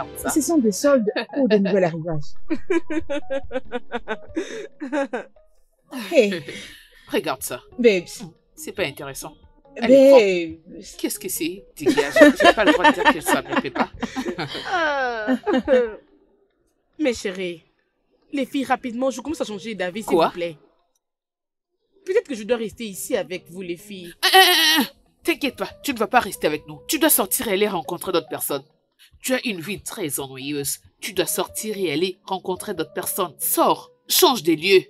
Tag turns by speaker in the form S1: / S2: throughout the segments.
S1: regarde ça.
S2: Ce sont des soldes ou des nouveaux arrivages. Hey,
S1: Regarde ça.
S2: babes.
S1: C'est pas intéressant. Allez, prends.
S2: Babes.
S1: Qu'est-ce que c'est? Dégage. J'ai pas le droit de dire que ça me plaît pas.
S3: Mes chéris, les filles, rapidement, je commence à changer d'avis, s'il
S1: Quoi?
S3: vous plaît. Peut-être que je dois rester ici avec vous, les filles.
S1: T'inquiète pas, tu ne vas pas rester avec nous. Tu dois sortir et aller rencontrer d'autres personnes. Tu as une vie très ennuyeuse. Tu dois sortir et aller rencontrer d'autres personnes. Sors, change des lieux.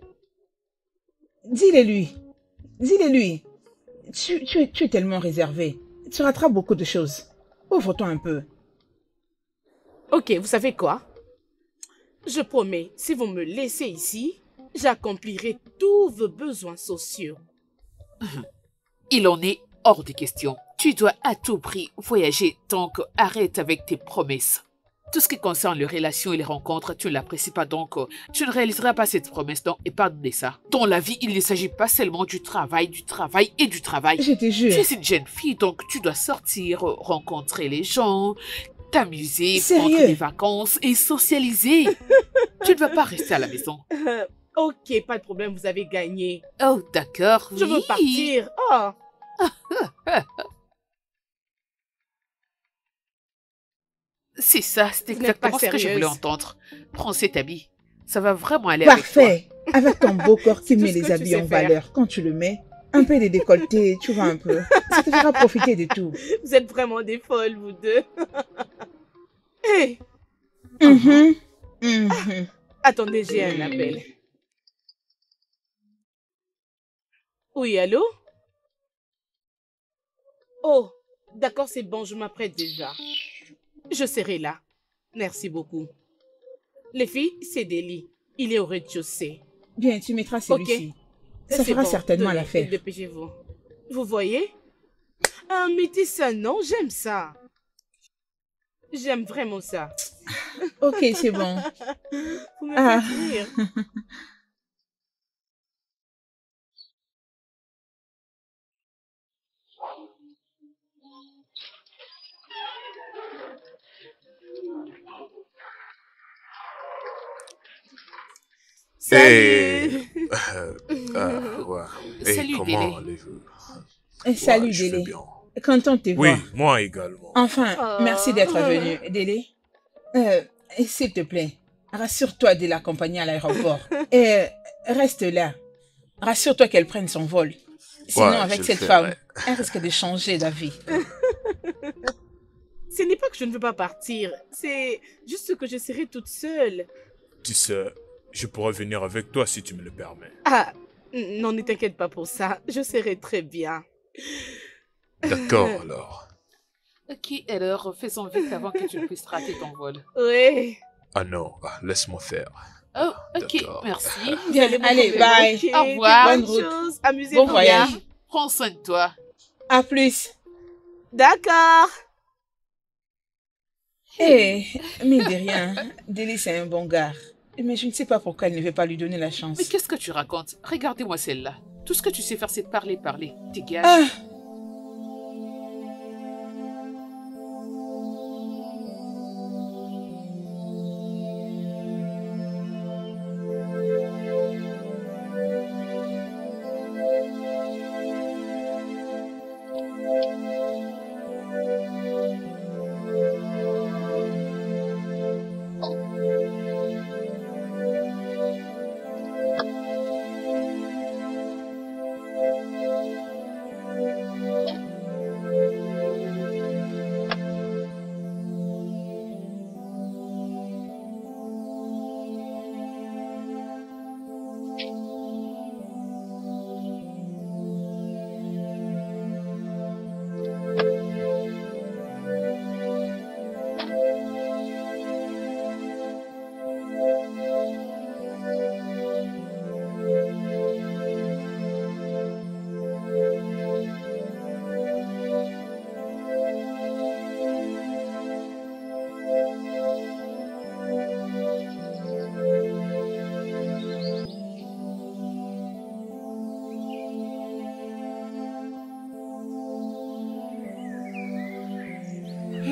S2: Dis-le lui. Dis-le lui. Tu es tellement réservé. Tu rateras beaucoup de choses. Ouvre-toi un peu.
S3: Ok, vous savez quoi? Je promets, si vous me laissez ici, j'accomplirai tous vos besoins sociaux.
S1: Il en est hors de question. Tu dois à tout prix voyager, donc arrête avec tes promesses. Tout ce qui concerne les relations et les rencontres, tu ne l'apprécies pas, donc tu ne réaliseras pas cette promesse, donc épargne ça. Dans la vie, il ne s'agit pas seulement du travail et du travail.
S2: Je te jure.
S1: Tu es une jeune fille, donc tu dois sortir, rencontrer les gens, t'amuser,
S2: Sérieux?
S1: prendre des vacances et socialiser. Tu ne vas pas rester à la maison.
S3: Ok, pas de problème, vous avez gagné.
S1: Oh, d'accord, oui.
S3: Je veux partir. Oh.
S1: C'est ça, c'est
S3: Vous n'êtes pas
S1: exactement ce que je voulais
S3: sérieuse.
S1: entendre. Prends cet habit. Ça va vraiment aller avec toi.
S2: Parfait. Avec ton beau corps qui
S3: C'est tout
S2: met
S3: ce que
S2: les
S3: tu
S2: habits
S3: sais
S2: en
S3: faire.
S2: valeur. Quand tu le mets, un peu de décolleté, tu vois un peu. Ça te fera profiter de tout.
S3: Vous êtes vraiment des folles, vous deux. Hé,
S2: Mhm. Mhm.
S3: attendez, j'ai un appel. Oui, allô? Oh, d'accord, c'est bon, je m'apprête déjà. Je serai là. Merci beaucoup. Les filles, c'est Deli. Il est au rez-de-chaussée.
S2: Bien, tu mettras celui-ci. Ça
S3: C'est
S2: fera
S3: bon,
S2: certainement
S3: tenez,
S2: l'affaire.
S3: Dépêchez-vous. Vous voyez? Un métis, ça, non? J'aime ça. J'aime vraiment ça.
S2: Ok, c'est bon.
S3: Vous me
S2: Ah.
S3: faites rire.
S4: Hey,
S3: Salut!
S4: ouais. Hey,
S1: Salut,
S4: comment
S1: Délé.
S4: allez-vous?
S2: Salut,
S4: Ouais, je vais
S2: Délé.
S4: bien.
S2: Content de te
S4: Oui,
S2: voir.
S4: moi également.
S2: Enfin,
S3: Oh.
S2: merci d'être venu, Délé. S'il te plaît, rassure-toi de l'accompagner à l'aéroport. Et reste là. Rassure-toi qu'elle prenne son vol. Sinon,
S4: Ouais, je
S2: avec
S4: le
S2: cette
S4: ferai.
S2: femme, elle risque de changer d'avis.
S3: Ce n'est pas que je ne veux pas partir, c'est juste que je serai toute seule.
S4: Tu sais, je pourrais venir avec toi si tu me le permets.
S3: Ah, non, ne t'inquiète pas pour ça, je serai très bien.
S4: D'accord alors.
S1: Ok, alors faisons vite avant que tu ne puisses rater ton vol.
S3: Oui.
S4: Ah non, laisse-moi faire.
S1: Oh, ok,
S4: D'accord.
S1: merci.
S2: Bien, allez, bye.
S3: Ok,
S1: Au revoir.
S3: bonne
S2: Bonne route.
S3: chose. Amusez-vous
S2: Bon voyage.
S3: bien.
S1: Prends soin de toi.
S2: À plus.
S3: D'accord.
S2: Eh, mine de rien, Délé, c'est un bon gars. Mais je ne sais pas pourquoi elle ne veut pas lui donner la chance.
S1: Mais qu'est-ce que tu racontes? Regardez-moi celle-là. Tout ce que tu sais faire, c'est parler, parler. Dégage.
S2: Ah,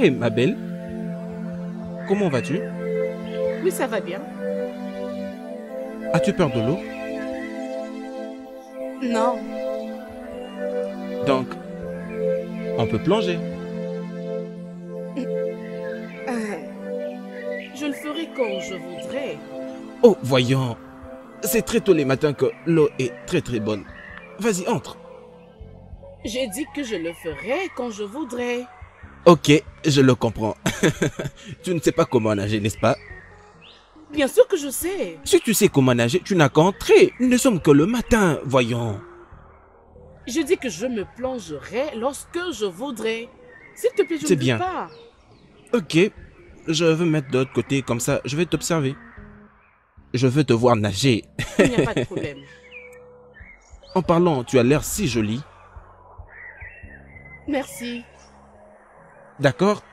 S5: Hé, ma belle, comment vas-tu?
S3: Oui, ça va bien.
S5: As-tu peur de l'eau?
S3: Non.
S5: Donc, on peut plonger.
S3: Je le ferai quand je voudrais.
S5: Oh, voyons. C'est très tôt les matins que l'eau est très très bonne. Vas-y, entre.
S3: J'ai dit que je le ferai quand je voudrais.
S5: Ok, je le comprends. Tu ne sais pas comment nager, n'est-ce pas?
S3: Bien sûr que je sais.
S5: Si tu sais comment nager, tu n'as qu'à entrer. Nous ne sommes que le matin, voyons.
S3: Je dis que je me plongerai lorsque je voudrais. S'il te plaît, je
S5: C'est
S3: ne dis
S5: bien.
S3: pas.
S5: Ok, je veux me mettre de l'autre côté, comme ça, je vais t'observer. Je veux te voir nager.
S3: Il n'y a pas de problème.
S5: En parlant, tu as l'air si jolie.
S3: Merci.
S5: D'accord?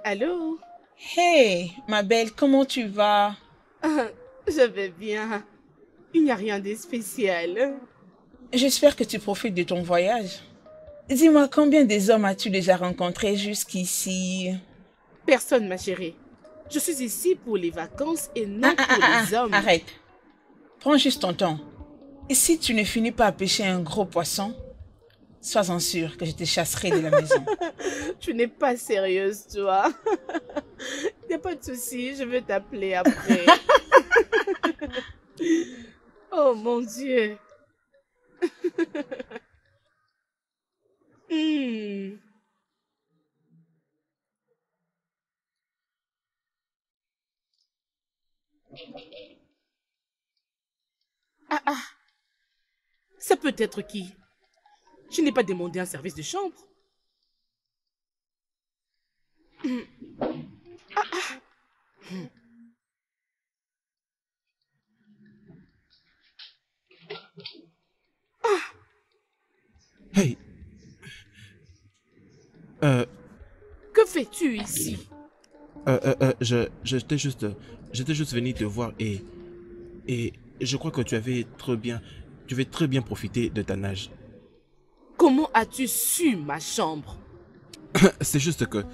S3: Allô?
S2: Hey, ma belle, comment tu vas?
S3: Je vais bien. Il n'y a rien de spécial.
S2: J'espère que tu profites de ton voyage. Dis-moi, combien des hommes as-tu déjà rencontrés jusqu'ici?
S3: Personne, ma chérie. Je suis ici pour les vacances et non pour les hommes.
S2: Arrête. Prends juste ton temps. Et si tu ne finis pas à pêcher un gros poisson, sois-en sûr que je te chasserai de la maison.
S3: Tu n'es pas sérieuse, toi. Il n'y a pas de souci, je vais t'appeler après. Oh mon Dieu. Hmm. Ça peut être qui? Je n'ai pas demandé un service de chambre.
S5: Hey.
S3: Que fais-tu ici?
S5: J'étais juste venu te voir et je crois que tu avais très bien profité de ta nage.
S3: Comment as-tu su ma chambre?
S5: C'est juste que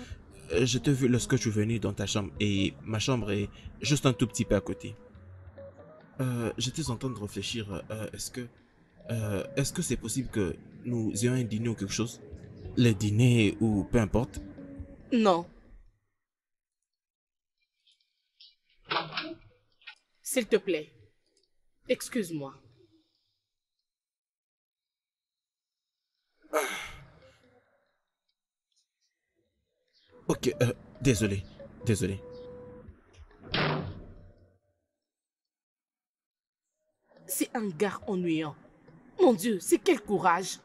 S5: je t'ai vu lorsque tu es venu dans ta chambre et ma chambre est juste un tout petit peu à côté. J'étais en train de réfléchir, est-ce que c'est possible que nous ayons un dîner ou quelque chose? Le dîner ou peu importe.
S3: Non. S'il te plaît, excuse-moi.
S5: Ok, désolé.
S3: C'est un gars ennuyant. Mon Dieu, c'est quel courage.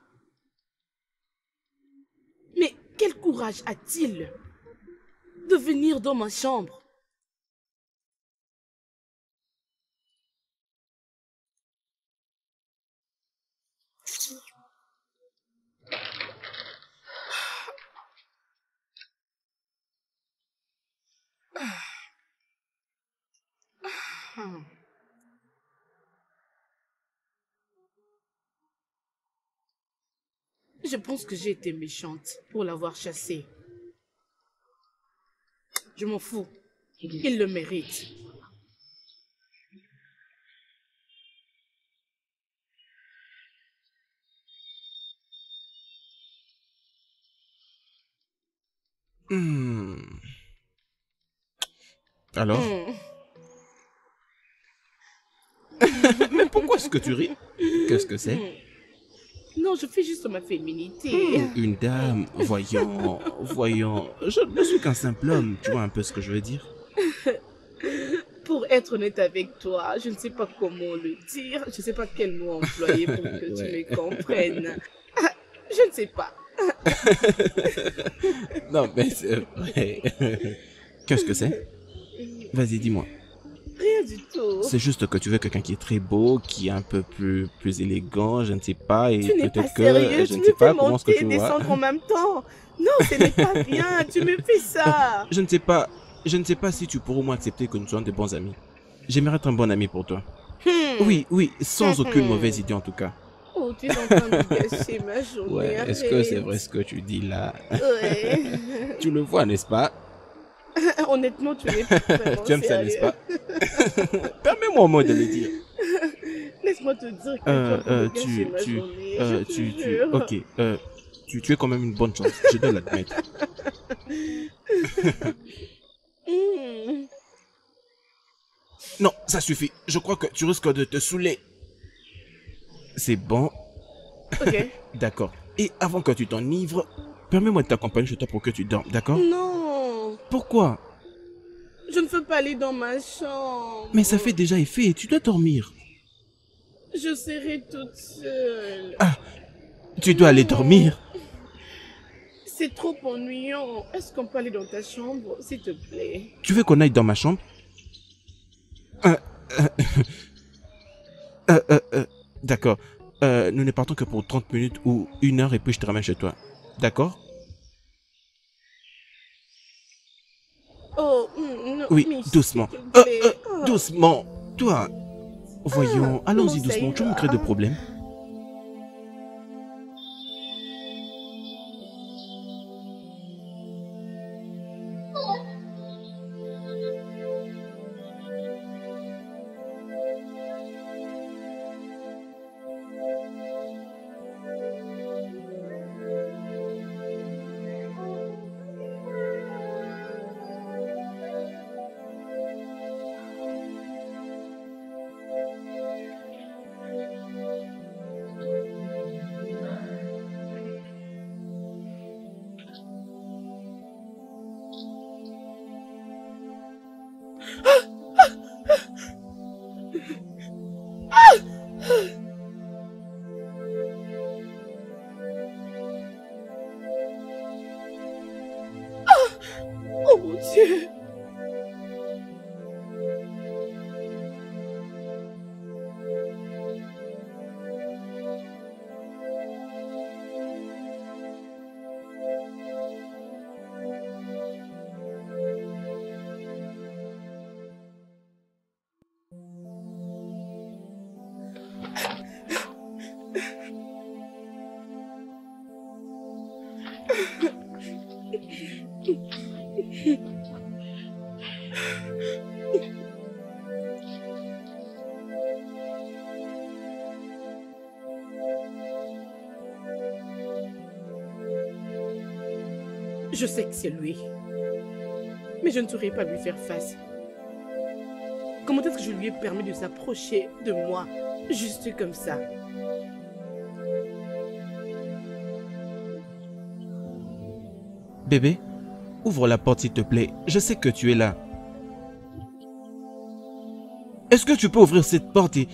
S3: Mais quel courage a-t-il de venir dans ma chambre? Je pense que j'ai été méchante pour l'avoir chassé. Je m'en fous. Il le mérite.
S5: Hmm. Alors? Mais pourquoi est-ce que tu ris? Qu'est-ce que c'est?
S3: Non, je fais juste ma féminité.
S5: Une dame, voyons. Je ne suis qu'un simple homme, tu vois un peu ce que je veux dire?
S3: Pour être honnête avec toi, je ne sais pas comment le dire. Je ne sais pas quel mot employer pour que tu me comprennes. Je ne sais pas.
S5: Non, mais c'est vrai. Qu'est-ce que c'est? Vas-y, dis-moi.
S3: Rien du tout.
S5: C'est juste que tu veux quelqu'un qui est très beau, qui est un peu plus élégant, je ne sais pas, et
S3: Tu n'es pas
S5: peut-être que
S3: sérieux,
S5: je
S3: tu
S5: ne
S3: me
S5: sais
S3: fais
S5: pas comment est-ce que
S3: monter
S5: tu
S3: et
S5: vois.
S3: descendre en même temps. Non, ce n'est pas bien, tu me fais ça.
S5: Je ne sais pas si tu pourrais au moins accepter que nous soyons des bons amis. J'aimerais être un bon ami pour toi. Oui, sans aucune mauvaise idée en tout cas.
S3: Oh, tu es en train de gâcher ma journée.
S5: Ouais, est-ce que c'est vrai ce que tu dis là?
S3: Ouais.
S5: Tu le vois, n'est-ce pas?
S3: Honnêtement, tu n'es pas vraiment
S5: Tu aimes ça, n'est-ce
S3: sérieux.
S5: pas? Permets-moi au moins de le dire.
S3: Laisse-moi te dire que tu es en train de gâcher ma journée. Je te jure.
S5: Ok, tu es quand même une bonne chance, je dois l'admettre. Non, ça suffit. Je crois que tu risques de te saouler. C'est bon.
S3: Ok.
S5: D'accord. Et avant que tu t'enivres, permets-moi de t'accompagner chez toi pour que tu dormes, d'accord?
S3: Non,
S5: Pourquoi?
S3: je ne veux pas aller dans ma chambre.
S5: Mais ça fait déjà effet et tu dois dormir.
S3: Je serai toute seule.
S5: Ah, tu dois aller dormir.
S3: C'est trop ennuyant. Est-ce qu'on peut aller dans ta chambre, s'il te plaît?
S5: Tu veux qu'on aille dans ma chambre? D'accord. Nous ne partons que pour 30 minutes ou 1 heure et puis je te ramène chez toi. D'accord?
S3: Oh, non.
S5: Oui,
S3: mais
S5: doucement.
S3: s'il te plaît.
S5: Doucement. Toi. Voyons, allons-y
S3: non, ça
S5: doucement. Tu me
S3: ira.
S5: crées de problèmes.
S3: Oh mon Dieu. Je sais que c'est lui. Mais je ne saurais pas lui faire face. Comment est-ce que je lui ai permis de s'approcher de moi, juste comme ça?
S5: Bébé, ouvre la porte s'il te plaît. Je sais que tu es là. Est-ce que tu peux ouvrir cette porte et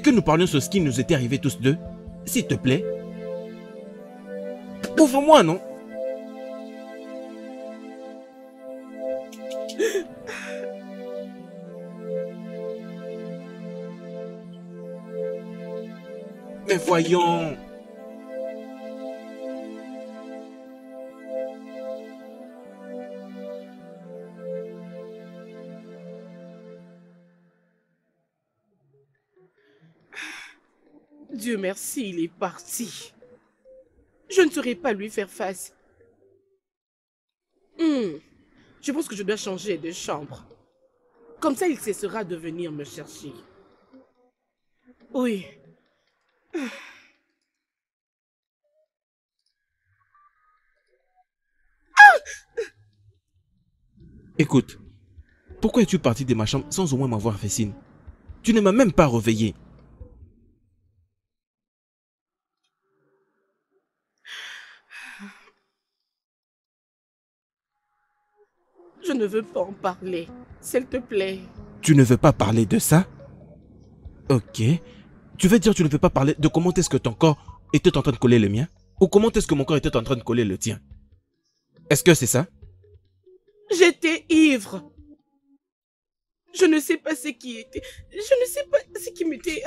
S5: que nous parlions sur ce qui nous était arrivé tous deux? S'il te plaît. Ouvre-moi, non? Mais voyons.
S3: Dieu merci, il est parti. Je ne saurais pas lui faire face. Je pense que je dois changer de chambre. Comme ça, il cessera de venir me chercher. Oui.
S5: Écoute, pourquoi es-tu parti de ma chambre sans au moins m'avoir fait signe? Tu ne m'as même pas réveillé.
S3: Je ne veux pas en parler. S'il te plaît.
S5: Tu ne veux pas parler de ça? Ok. Tu veux dire que tu ne veux pas parler de comment est-ce que ton corps était en train de coller le mien? Ou comment est-ce que mon corps était en train de coller le tien? Est-ce que c'est ça?
S3: J'étais ivre. Je ne sais pas ce qui était. Je ne sais pas ce qui m'était.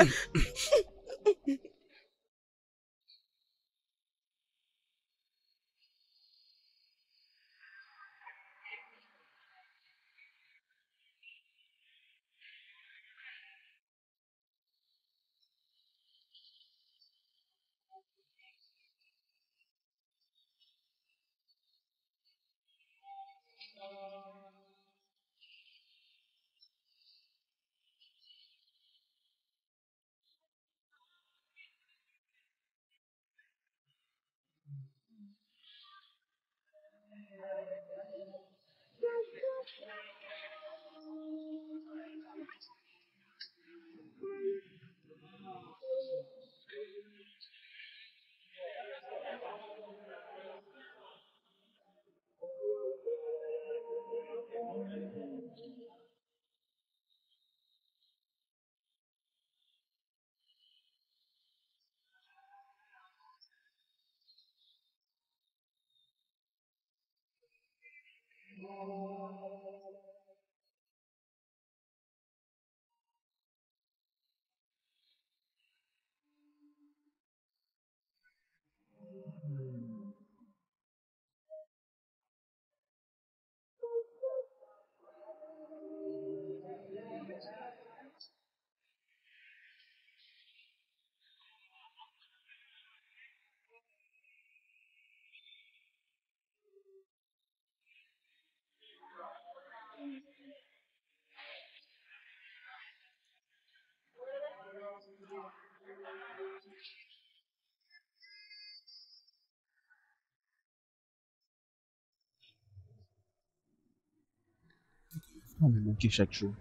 S5: On me manquer chaque jour.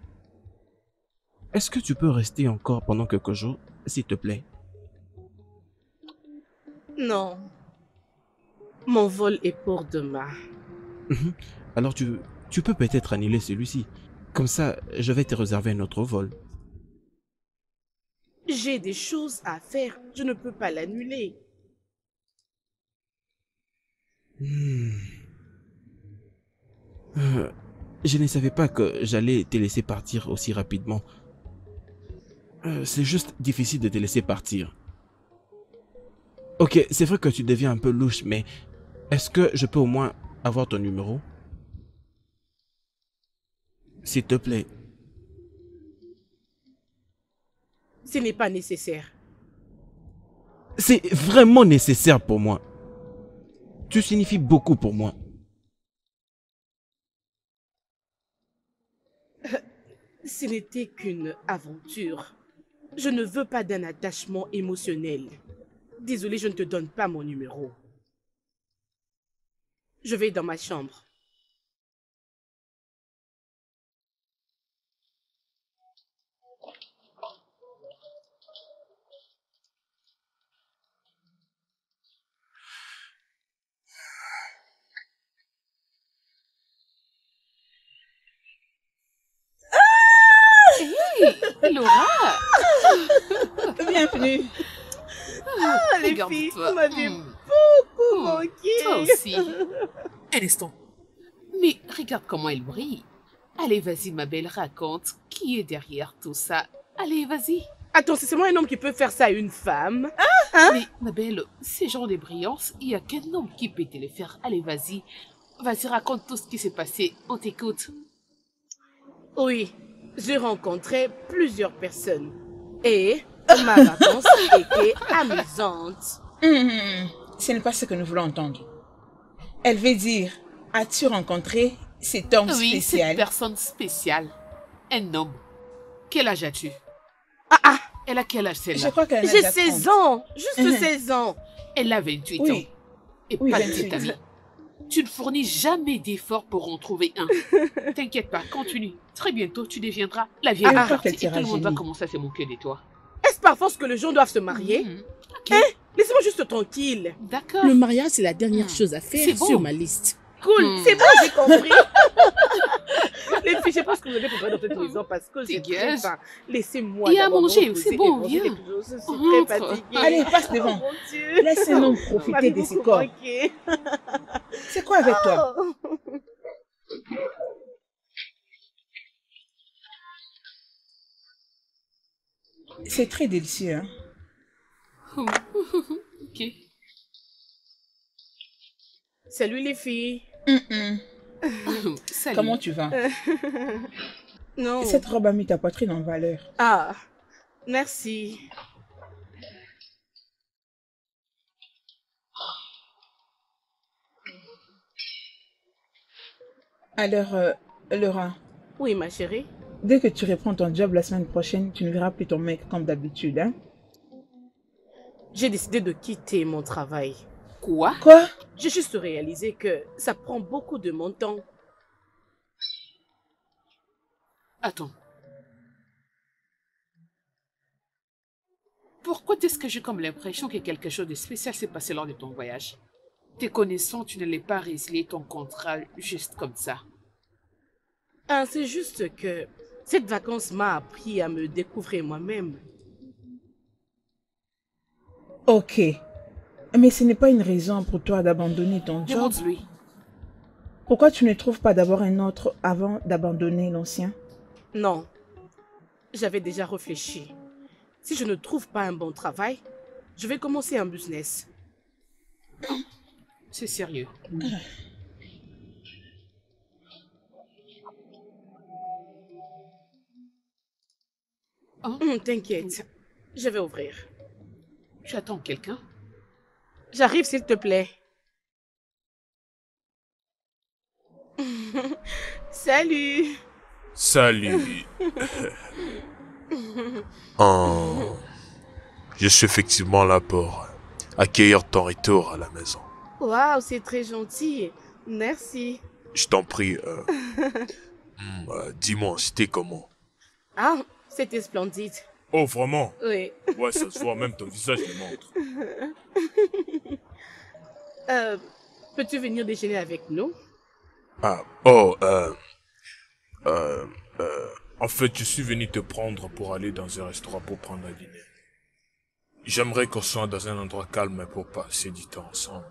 S5: Est-ce que tu peux rester encore pendant quelques jours, s'il te plaît?
S3: Non. Mon vol est pour demain.
S5: Alors tu peux peut-être annuler celui-ci. Comme ça, je vais te réserver un autre vol.
S3: J'ai des choses à faire. Je ne peux pas l'annuler.
S5: Je ne savais pas que j'allais te laisser partir aussi rapidement. C'est juste difficile de te laisser partir. Ok, c'est vrai que tu deviens un peu louche, mais est-ce que je peux au moins avoir ton numéro? S'il te plaît.
S3: Ce n'est pas nécessaire.
S5: C'est vraiment nécessaire pour moi. Tu signifies beaucoup pour moi.
S3: Ce n'était qu'une aventure. Je ne veux pas d'un attachement émotionnel. Désolée, je ne te donne pas mon numéro. Je vais dans ma chambre.
S1: Hey, Laura!
S2: Bienvenue.
S3: Ah, les filles,
S1: Regarde-toi.
S3: vous m'avez beaucoup manqué.
S1: Toi aussi. Un instant. Mais regarde comment elle brille. Allez, vas-y, ma belle, raconte. Qui est derrière tout ça? Allez, vas-y.
S3: Attends, c'est seulement un homme qui peut faire ça à une femme.
S1: Mais, ma belle, ces genres de brillance, il n'y a qu'un homme qui peut te les faire. Allez, vas-y. Vas-y, raconte tout ce qui s'est passé. On t'écoute.
S3: Oui, j'ai rencontré plusieurs personnes. Et ma réponse était amusante.
S2: Ce n'est pas ce que nous voulons entendre. Elle veut dire, as-tu rencontré cet homme
S1: Oui, cette
S2: spécial?
S1: personne spéciale. Un homme. Quel âge as-tu?
S3: Ah,
S1: Elle a quel âge,
S2: Je
S1: celle-là?
S2: crois qu'elle en a
S3: j'ai
S2: déjà
S3: 16
S2: 30.
S3: ans, juste 16 ans.
S1: Elle a 28
S2: Oui.
S1: ans. Et
S2: Oui,
S1: pas de
S2: 28.
S1: cet ami. Tu ne fournis jamais d'efforts pour en trouver un. T'inquiète pas, continue. Très bientôt, tu deviendras la vieille
S2: Ah,
S1: partie
S2: qu'elle
S1: et tout le
S2: t'ira
S1: monde va
S2: génie.
S1: commencer à se moquer de toi.
S3: Est-ce par force que les gens doivent se marier?
S1: Ok,
S3: Laissez-moi juste tranquille.
S1: d'accord.
S6: Le mariage, c'est la dernière chose à faire
S1: C'est bon.
S6: sur ma liste.
S3: Cool, c'est bon, j'ai compris. Les filles, je pense que vous allez préparer dans cette maison parce que j'ai très
S1: Dégage.
S3: faim. Laissez-moi.
S1: Il y a à
S3: d'abord me
S1: manger,
S3: reposer
S1: c'est bon,
S3: et manger
S1: viens.
S3: quelque chose. Je suis très
S1: Rentre.
S3: fatiguée.
S2: Allez, passe
S3: Oh
S2: devant.
S3: mon Dieu.
S2: Laisse un homme
S3: Ma
S2: profiter
S3: vie
S2: de ses
S3: beaucoup
S2: corps.
S3: manqué.
S2: C'est quoi avec toi?
S3: Oh.
S2: C'est très délicieux, hein?
S1: Ok.
S3: Salut les filles.
S1: Salut.
S2: Comment tu vas?
S3: Non.
S2: Cette robe a mis ta poitrine en valeur.
S3: Ah, merci.
S2: Alors, Laura,
S3: Oui, ma chérie.
S2: dès que tu reprends ton job la semaine prochaine, tu ne verras plus ton mec comme d'habitude, hein?
S3: J'ai décidé de quitter mon travail.
S1: Quoi?
S2: Quoi?
S3: J'ai juste réalisé que ça prend beaucoup de mon temps.
S1: Attends. Pourquoi est-ce que j'ai comme l'impression que quelque chose de spécial s'est passé lors de ton voyage? Te connaissant, tu n'allais pas résilier ton contrat juste comme ça.
S3: Ah, c'est juste que cette vacance m'a appris à me découvrir moi-même.
S2: Ok. Mais ce n'est pas une raison pour toi d'abandonner ton job.
S1: Demande-lui.
S2: Pourquoi tu ne trouves pas d'abord un autre avant d'abandonner l'ancien?
S3: Non, j'avais déjà réfléchi. Si je ne trouve pas un bon travail, je vais commencer un business.
S1: C'est sérieux.
S3: T'inquiète, je vais ouvrir.
S1: Tu attends quelqu'un?
S3: J'arrive s'il te plaît. Salut.
S4: Salut. Oh, je suis effectivement là pour accueillir ton retour à la maison.
S3: Waouh, c'est très gentil. Merci.
S4: Je t'en prie. Dis-moi, c'était comment?
S3: Ah, c'était splendide.
S4: Oh, vraiment?
S3: Oui.
S4: Ouais, ça se voit, même ton visage le montre.
S3: Peux-tu venir déjeuner avec nous?
S4: Ah, oh, en fait, je suis venu te prendre pour aller dans un restaurant pour prendre un dîner. J'aimerais qu'on soit dans un endroit calme pour passer du temps ensemble.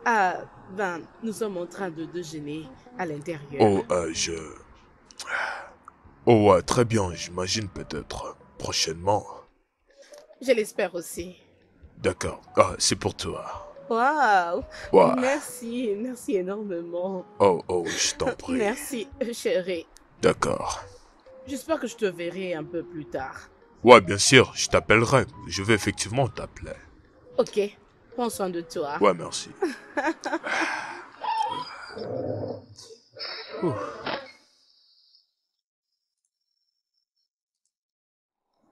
S3: Ah, ben, nous sommes en train de déjeuner à l'intérieur.
S4: Oh, Oh, ouais, très bien, j'imagine peut-être prochainement.
S3: Je l'espère aussi.
S4: D'accord, ah, c'est pour toi.
S3: Waouh.
S4: Ouais.
S3: Merci, merci énormément.
S4: Oh, je t'en prie.
S3: Merci, chérie.
S4: D'accord.
S3: J'espère que je te verrai un peu plus tard.
S4: Ouais, bien sûr, je t'appellerai. Je vais effectivement t'appeler.
S3: Ok, prends soin de toi.
S4: Ouais, merci.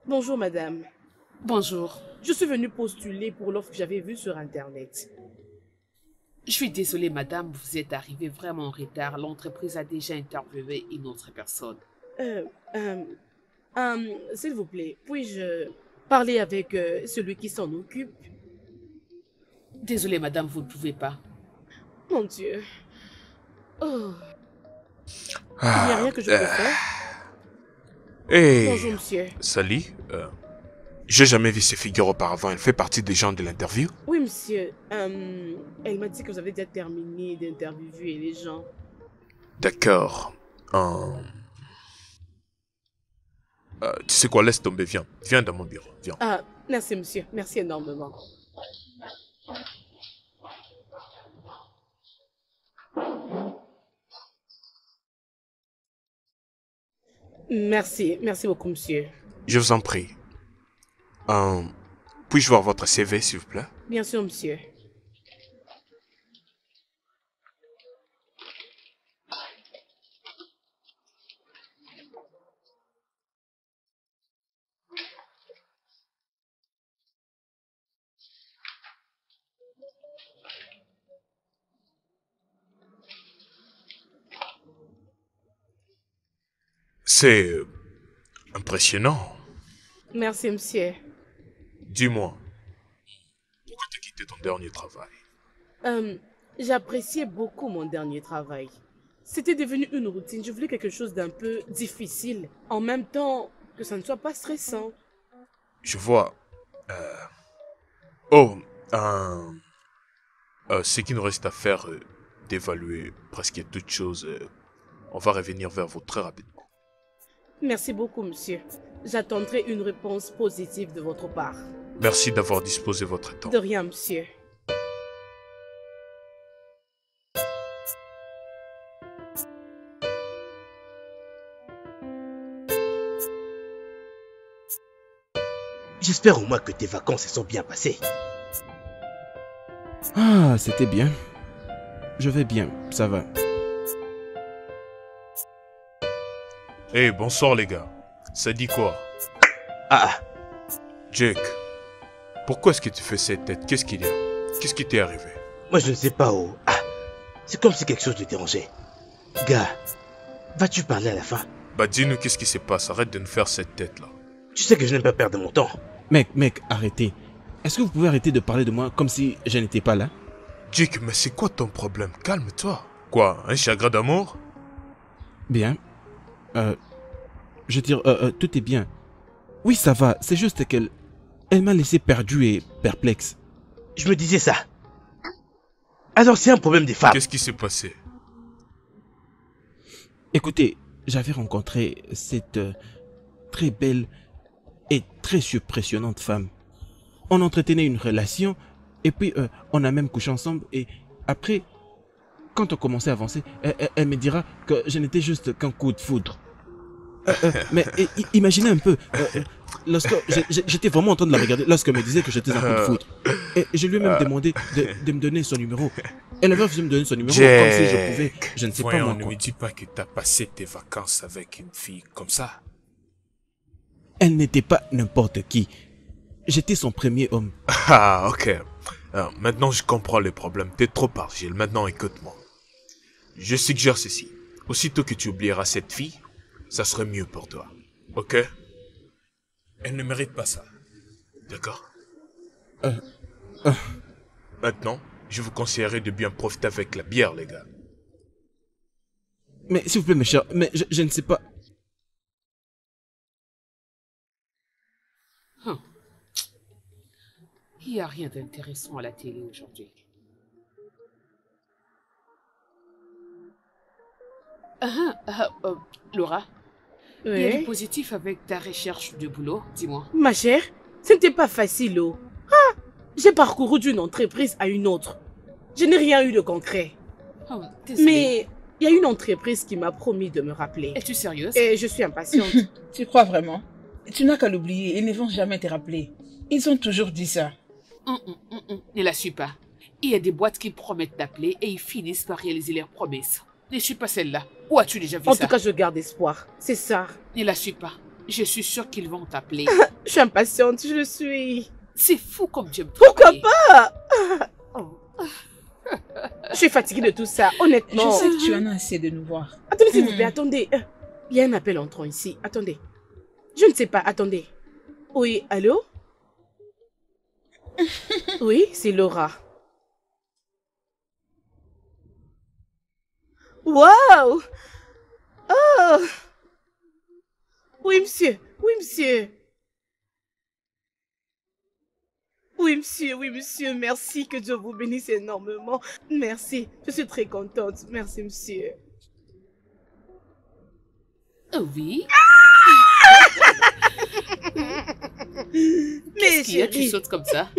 S3: Bonjour, madame.
S1: Bonjour.
S3: Je suis venue postuler pour l'offre que j'avais vue sur Internet.
S1: Je suis désolée, madame, vous êtes arrivée vraiment en retard. L'entreprise a déjà interviewé une autre personne.
S3: S'il vous plaît, puis-je parler avec celui qui s'en occupe?
S1: Désolée, madame, vous ne pouvez pas.
S3: Mon Dieu. Oh. Il n'y a rien que je peux faire.
S4: Hey,
S3: Bonjour, monsieur.
S4: salut. J'ai jamais vu ces figures auparavant. Elle fait partie des gens de l'interview.
S3: Oui, monsieur. Elle m'a dit que vous avez déjà terminé d'interviewer les gens.
S4: D'accord. Tu sais quoi, laisse tomber, viens. Viens dans mon bureau, viens.
S3: Ah, merci, monsieur. Merci énormément. Merci. Merci beaucoup, monsieur.
S4: Je vous en prie. Puis-je voir votre CV, s'il vous plaît?
S3: Bien sûr, monsieur.
S4: C'est impressionnant.
S3: Merci, monsieur.
S4: Dis-moi, pourquoi t'as quitté ton dernier travail?
S3: J'appréciais beaucoup mon dernier travail. C'était devenu une routine. Je voulais quelque chose d'un peu difficile. En même temps, que ça ne soit pas stressant.
S4: Je vois. Oh, ce qu'il nous reste à faire, d'évaluer presque toute chose. On va revenir vers vous très rapidement.
S3: Merci beaucoup, monsieur. J'attendrai une réponse positive de votre part.
S4: Merci d'avoir disposé votre temps.
S3: De rien, monsieur.
S6: J'espère au moins que tes vacances se sont bien passées.
S5: Ah, c'était bien. Je vais bien, ça va.
S4: Hey, bonsoir les gars. Ça dit quoi?
S6: Ah,
S4: Jake, pourquoi est-ce que tu fais cette tête? Qu'est-ce qu'il y a? Qu'est-ce qui t'est arrivé?
S6: moi je ne sais pas où. Ah, c'est comme si quelque chose te dérangeait. Gars, vas-tu parler à la fin?
S4: Bah dis-nous qu'est-ce qui se passe, arrête de nous faire cette tête-là.
S6: Tu sais que je n'aime pas perdre mon temps.
S5: Mec, arrêtez. Est-ce que vous pouvez arrêter de parler de moi comme si je n'étais pas là?
S4: Jake, mais c'est quoi ton problème? Calme-toi. Quoi, un chagrin d'amour?
S5: Bien. Je veux dire, tout est bien. Oui, ça va. C'est juste qu'elle... Elle m'a laissé perdu et perplexe.
S6: Je me disais ça. Alors c'est un problème des femmes.
S4: Qu'est-ce qui s'est passé?
S5: Écoutez, j'avais rencontré cette très belle et très surpressionnante femme. On entretenait une relation et puis on a même couché ensemble et après, quand on commençait à avancer, elle me dira que je n'étais juste qu'un coup de foudre. Mais imaginez un peu, lorsque j'étais vraiment en train de la regarder, lorsqu'elle me disait que j'étais un coup de foudre. Et je lui ai même demandé de me donner son numéro. Elle avait refusé de me donner son numéro comme si je pouvais, je ne sais pas
S4: Voyons,
S5: moi
S4: ne
S5: quoi.
S4: me dis pas que t'as passé tes vacances avec une fille comme ça.
S5: Elle n'était pas n'importe qui. J'étais son premier homme.
S4: Ah, ok. Alors, maintenant, je comprends les problèmes. T'es trop argile. Maintenant, écoute-moi. Je suggère ceci. Aussitôt que tu oublieras cette fille, ça serait mieux pour toi. Ok? Elle ne mérite pas ça. D'accord? Maintenant, je vous conseillerais de bien profiter avec la bière, les gars.
S5: Mais s'il vous plaît, mes chers, mais je ne sais pas.
S1: Il n'y a rien d'intéressant à la télé aujourd'hui. Laura, il y a du
S3: Oui.
S1: positif avec ta recherche de boulot, dis-moi.
S3: Ma chère, ce n'était pas facile, oh. Ah, j'ai parcouru d'une entreprise à une autre. Je n'ai rien eu de concret.
S1: Oh, désolée.
S3: Mais il y a une entreprise qui m'a promis de me rappeler.
S1: Es-tu sérieuse?
S3: Et je suis impatiente.
S2: Tu crois vraiment? Tu n'as qu'à l'oublier, ils ne vont jamais te rappeler. Ils ont toujours dit ça.
S1: Ne la suis pas. Il y a des boîtes qui promettent d'appeler et ils finissent par réaliser leurs promesses. Ne suis pas celle-là. Où as-tu déjà vu
S3: En
S1: ça?
S3: tout cas, je garde espoir. C'est ça.
S1: Ne la suis pas. Je suis sûre qu'ils vont t'appeler.
S3: Je suis impatiente, je le suis.
S1: C'est fou comme tu aimes
S3: Pourquoi
S1: travailler.
S3: pas? Oh. Je suis fatiguée de tout ça,
S2: Je
S3: honnêtement.
S2: sais que tu en as assez de nous voir.
S3: Attendez, s'il vous plaît, attendez. Il y a un appel entrant ici. Attendez. Je ne sais pas, attendez. Oui, allô? Oui, c'est Laura. Wow! Oh! Oui, monsieur. Oui, monsieur. Oui, monsieur. Merci. Que Dieu vous bénisse énormément. Merci. Je suis très contente. Merci, monsieur.
S1: Oh oui.
S3: Mais
S1: Qu'est-ce qu'il y a? Tu
S3: chérie,
S1: sautes comme ça.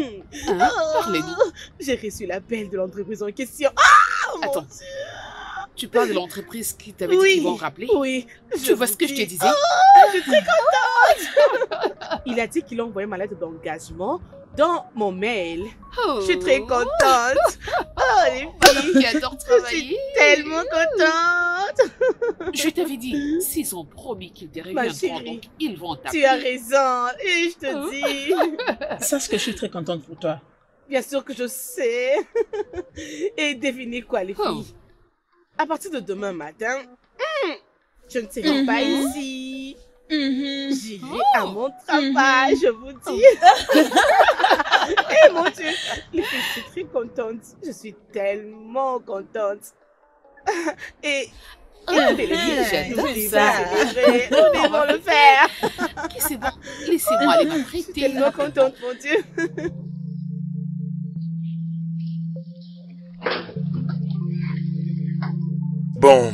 S1: Hein? Parlez-nous.
S3: j'ai reçu l'appel de l'entreprise en question. Ah, mon
S1: Attends.
S3: Dieu.
S1: Tu parles de l'entreprise qui t'avait dit
S3: Oui,
S1: qu'ils vont rappeler?
S3: oui.
S1: Tu vois ce que je te
S3: dis.
S1: disais?
S3: Je suis très contente. Il a dit qu'il a envoyé ma lettre d'engagement dans mon mail.
S1: Oh.
S3: Je suis très contente. Oh, les filles.
S1: Qui adore
S3: Je suis
S1: travailler.
S3: tellement contente.
S1: Je t'avais dit, s'ils ont promis qu'ils te
S3: Ma
S1: reviendront,
S3: chérie,
S1: donc ils vont t'appeler.
S3: Tu as raison. Et je te dis.
S2: Sache que je suis très contente pour toi.
S3: Bien sûr que je sais. Et devinez quoi, les filles?
S1: Oh.
S3: À partir de demain matin, je ne serai pas ici. J'irai à mon travail, je vous dis. Eh mon Dieu, les filles, je suis très contente. Je suis tellement contente. Et
S1: J'adore
S3: j'adore
S1: ça.
S3: célébrer. Nous devons le faire.
S1: Ok, c'est bon. Laissez-moi aller
S3: Je suis
S1: m'apprêter.
S3: tellement contente, mon Dieu.
S4: Bon,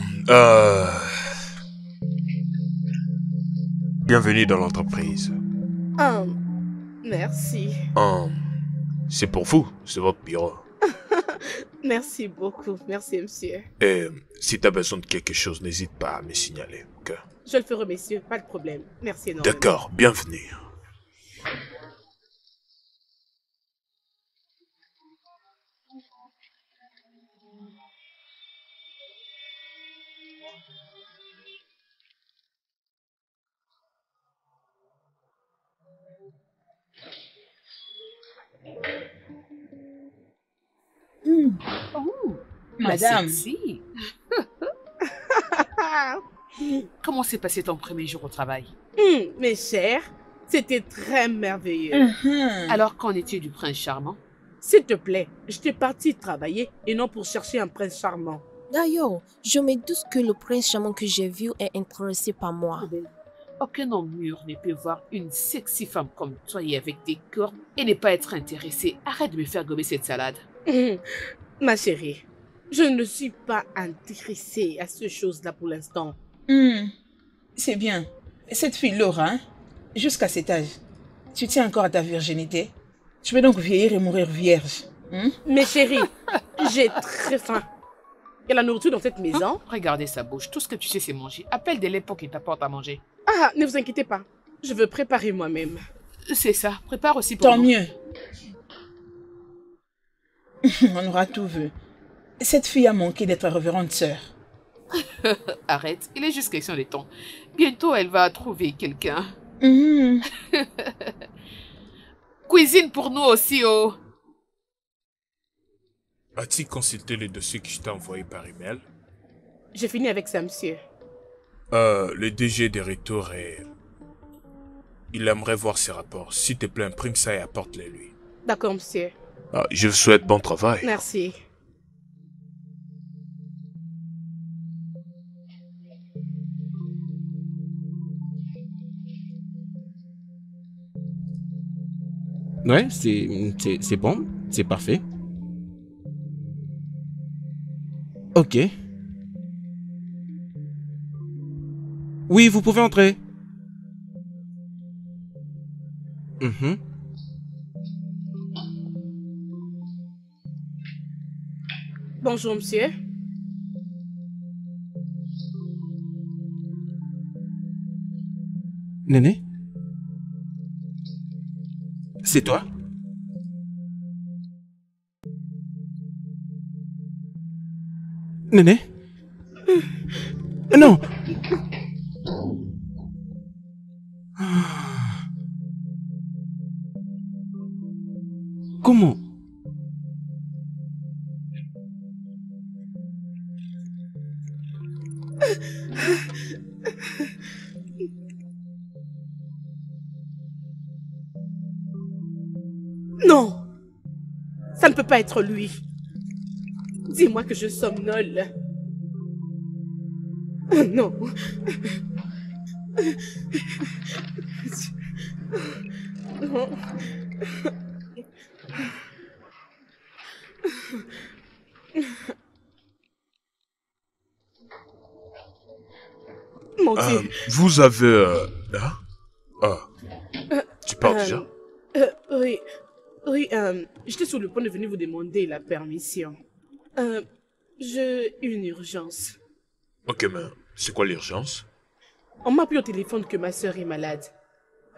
S4: bienvenue dans l'entreprise.
S3: Merci.
S4: C'est pour vous, c'est votre bureau.
S3: Merci beaucoup. Merci, monsieur.
S4: Et si tu as besoin de quelque chose, n'hésite pas à me signaler, ok?
S3: Je le ferai, messieurs. Pas de problème. Merci énormément.
S4: D'accord, bienvenue.
S1: Oh,
S2: Madame.
S1: sexy. Comment s'est passé ton premier jour au travail?
S3: Mes chers, c'était très merveilleux.
S1: Alors, qu'en es-tu du prince charmant?
S3: S'il te plaît, j'étais partie travailler et non pour chercher un prince charmant.
S7: D'ailleurs, je me doute que le prince charmant que j'ai vu est intéressé par moi.
S1: Aucun homme mûr ne peut voir une sexy femme comme toi et avec des corps et ne pas être intéressé. Arrête de me faire gober cette salade.
S3: Ma chérie, je ne suis pas intéressée à ces choses-là pour l'instant.
S2: C'est bien. Cette fille Laura, hein, jusqu'à cet âge, tu tiens encore à ta virginité. Tu peux donc vieillir et mourir vierge.
S3: Mes chéris, j'ai très faim. Il y a la nourriture dans cette maison.
S1: Regardez sa bouche. Tout ce que tu sais, c'est manger. Appelle des l'époque qui t'apporte à manger.
S3: Ah, ne vous inquiétez pas. Je veux préparer moi-même.
S1: C'est ça. Prépare aussi pour
S2: Tant
S1: nous.
S2: mieux. On aura tout vu. Cette fille a manqué d'être révérende sœur.
S1: Arrête. Il est juste question de temps. Bientôt, elle va trouver quelqu'un. Cuisine pour nous aussi, oh.
S4: As-tu consulté les dossiers que je t'ai envoyés par email?
S3: J'ai fini avec ça, monsieur.
S4: Le DG des retours et... Il aimerait voir ses rapports. S'il te plaît, imprime ça et apporte-les lui.
S3: D'accord, monsieur.
S4: Je vous souhaite bon travail.
S3: Merci.
S5: Ouais, c'est bon, c'est parfait. Ok. Oui, vous pouvez entrer.
S3: Bonjour, monsieur.
S5: Néné? C'est toi? Néné? Non! Comment?
S3: Non! Ça ne peut pas être lui. Dis-moi que je somnole. Oh non! Non. Mon Dieu!
S4: Vous avez... Hein? Tu parles déjà?
S3: Oui, oui, j'étais sur le point de venir vous demander la permission. J'ai une urgence.
S4: Ok, mais c'est quoi l'urgence?
S3: On m'a appelé au téléphone que ma soeur est malade.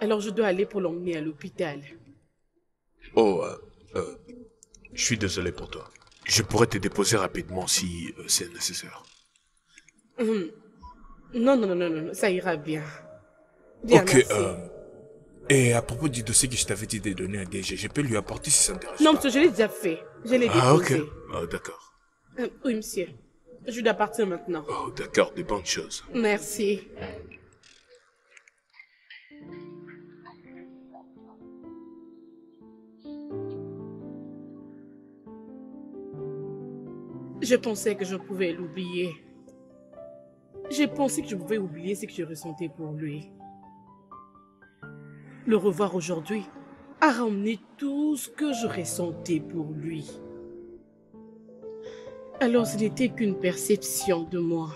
S3: Alors je dois aller pour l'emmener à l'hôpital.
S4: Je suis désolé pour toi. Je pourrais te déposer rapidement si c'est nécessaire.
S3: Non, non, non, non, non, ça ira bien. Bien,
S4: Ok,
S3: merci.
S4: et à propos du dossier que je t'avais dit de donner à DG, je peux lui apporter si ça ne dérange
S3: Non,
S4: pas.
S3: monsieur, je l'ai déjà fait. Je l'ai
S4: Ah, ok.
S3: déposé.
S4: D'accord.
S3: Oui, monsieur. Je dois partir maintenant.
S4: Oh, d'accord, de bonnes choses.
S3: Merci. Je pensais que je pouvais l'oublier. J'ai pensé que je pouvais oublier ce que je ressentais pour lui. Le revoir aujourd'hui a ramené tout ce que je ressentais pour lui. Alors ce n'était qu'une perception de moi.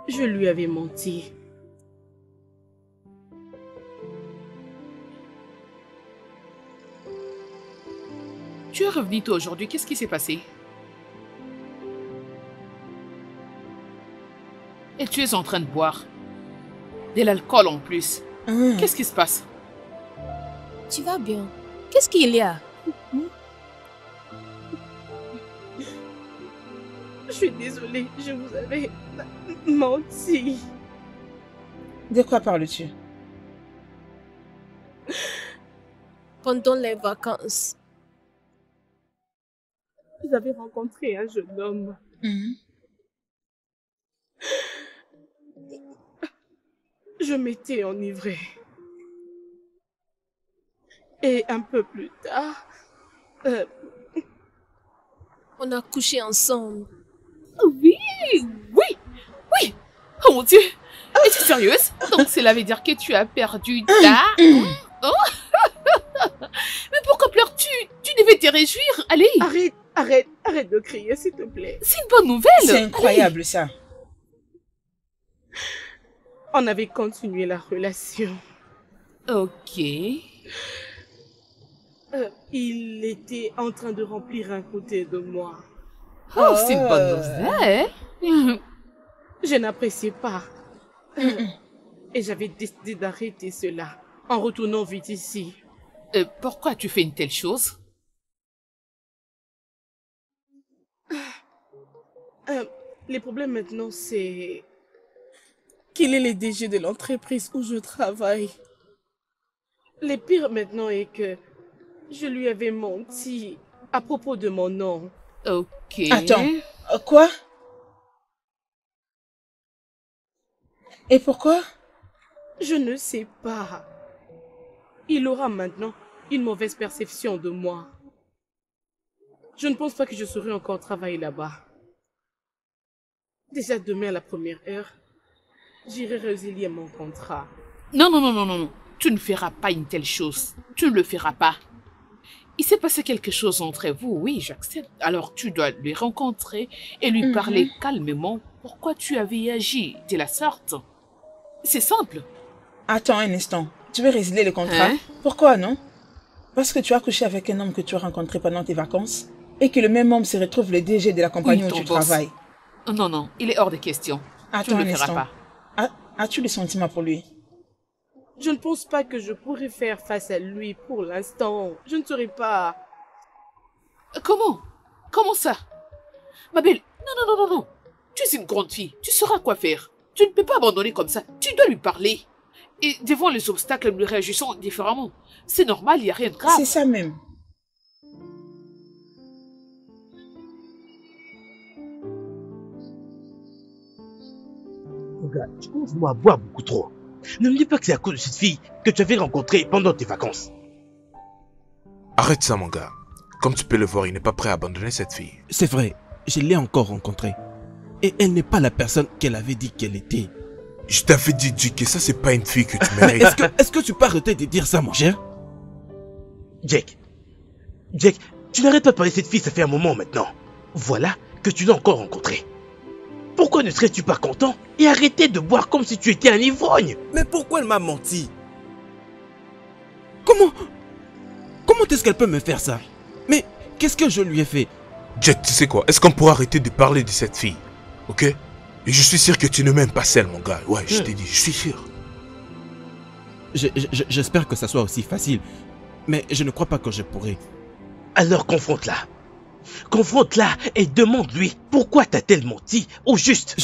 S3: Je lui avais menti.
S1: Tu es revenu toi aujourd'hui, qu'est-ce qui s'est passé? Et tu es en train de boire. De l'alcool en plus. Qu'est-ce qui se passe?
S7: Tu vas bien? Qu'est-ce qu'il y a?
S3: Je suis désolée, je vous avais menti.
S2: De quoi parles-tu?
S7: Pendant les vacances.
S3: J'avais rencontré un jeune homme. Je m'étais enivrée. Et un peu plus tard,
S7: On a couché ensemble.
S1: Oui, oui, oui. Oh mon Dieu. Es-tu sérieuse? Donc cela veut dire que tu as perdu ta... Oh. Mais pourquoi pleures-tu? Tu devais te réjouir. Allez.
S3: Arrête de crier, s'il te plaît.
S1: C'est une bonne nouvelle.
S2: C'est incroyable ça.
S3: On avait continué la relation.
S1: Ok.
S3: Il était en train de remplir un côté de moi.
S1: Oh, c'est une bonne nouvelle.
S3: Je n'appréciais pas. Et j'avais décidé d'arrêter cela en retournant vite ici.
S1: Pourquoi tu fais une telle chose?
S3: Les problèmes maintenant, c'est qu'il est le DG de l'entreprise où je travaille. Le pire maintenant est que je lui avais menti à propos de mon nom.
S1: Ok.
S2: Attends, quoi? Et pourquoi?
S3: Je ne sais pas. Il aura maintenant une mauvaise perception de moi. Je ne pense pas que je saurai encore travailler là-bas. Déjà demain à la première heure, j'irai résilier mon contrat.
S1: Non, non, non, non, non. Tu ne feras pas une telle chose. Tu ne le feras pas. Il s'est passé quelque chose entre vous, oui, j'accepte. Alors tu dois lui rencontrer et lui parler calmement. Pourquoi tu avais agi de la sorte? C'est simple.
S2: Attends un instant. Tu veux résilier le contrat?
S1: Hein?
S2: Pourquoi non? Parce que tu as couché avec un homme que tu as rencontré pendant tes vacances et que le même homme se retrouve le DG de la compagnie
S1: Oui,
S2: où
S1: ton
S2: tu
S1: boss.
S2: travailles.
S1: Non, non, il est hors de question. Tu
S2: Attends
S1: ne
S2: un
S1: le feras
S2: instant.
S1: pas.
S2: As-tu des sentiments pour lui?
S3: Je ne pense pas que je pourrais faire face à lui pour l'instant. Je ne saurais pas.
S1: Comment? Comment ça? Ma belle, non, non, non, non, non. Tu es une grande fille. Tu sauras quoi faire. Tu ne peux pas abandonner comme ça. Tu dois lui parler. Et devant les obstacles, nous réagissons différemment. C'est normal, il n'y a rien de grave.
S2: C'est ça même.
S6: Regarde, tu commences à boire beaucoup trop. Ne me dis pas que c'est à cause de cette fille que tu avais rencontrée pendant tes vacances.
S4: Arrête ça, mon gars. Comme tu peux le voir, il n'est pas prêt à abandonner cette fille.
S5: C'est vrai, je l'ai encore rencontrée. Et elle n'est pas la personne qu'elle avait dit qu'elle était.
S4: Je t'avais dit, Dick, que ça, c'est pas une fille que tu mérites.
S5: Est-ce que tu peux arrêter de dire ça, mon cher?
S6: Jack, tu n'arrêtes pas de parler de cette fille, ça fait un moment maintenant. Voilà que tu l'as encore rencontrée. Pourquoi ne serais-tu pas content et arrêter de boire comme si tu étais un ivrogne?
S5: Mais pourquoi elle m'a menti? Comment est-ce qu'elle peut me faire ça? Mais qu'est-ce que je lui ai fait?
S4: Jack, tu sais quoi? Est-ce qu'on pourra arrêter de parler de cette fille? Ok? Et je suis sûr que tu ne m'aimes pas celle, mon gars. Ouais, je t'ai dit, je suis sûr.
S5: J'espère que ça soit aussi facile. Mais je ne crois pas que je pourrai.
S6: Alors confronte-la. Confronte-la et demande-lui pourquoi t'a-t-elle menti au juste.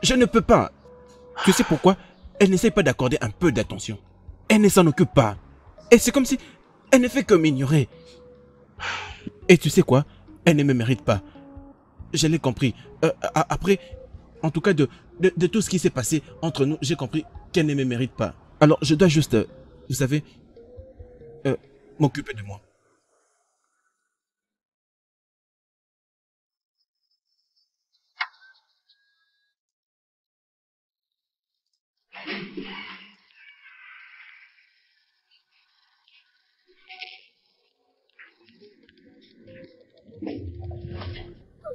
S5: Je ne peux pas. Tu sais pourquoi? Elle n'essaie pas d'accorder un peu d'attention. Elle ne s'en occupe pas. Et c'est comme si elle ne fait que m'ignorer. Et tu sais quoi? Elle ne me mérite pas. Je l'ai compris. Après, en tout cas de tout ce qui s'est passé entre nous, j'ai compris qu'elle ne me mérite pas. Alors je dois juste, vous savez, m'occuper de moi.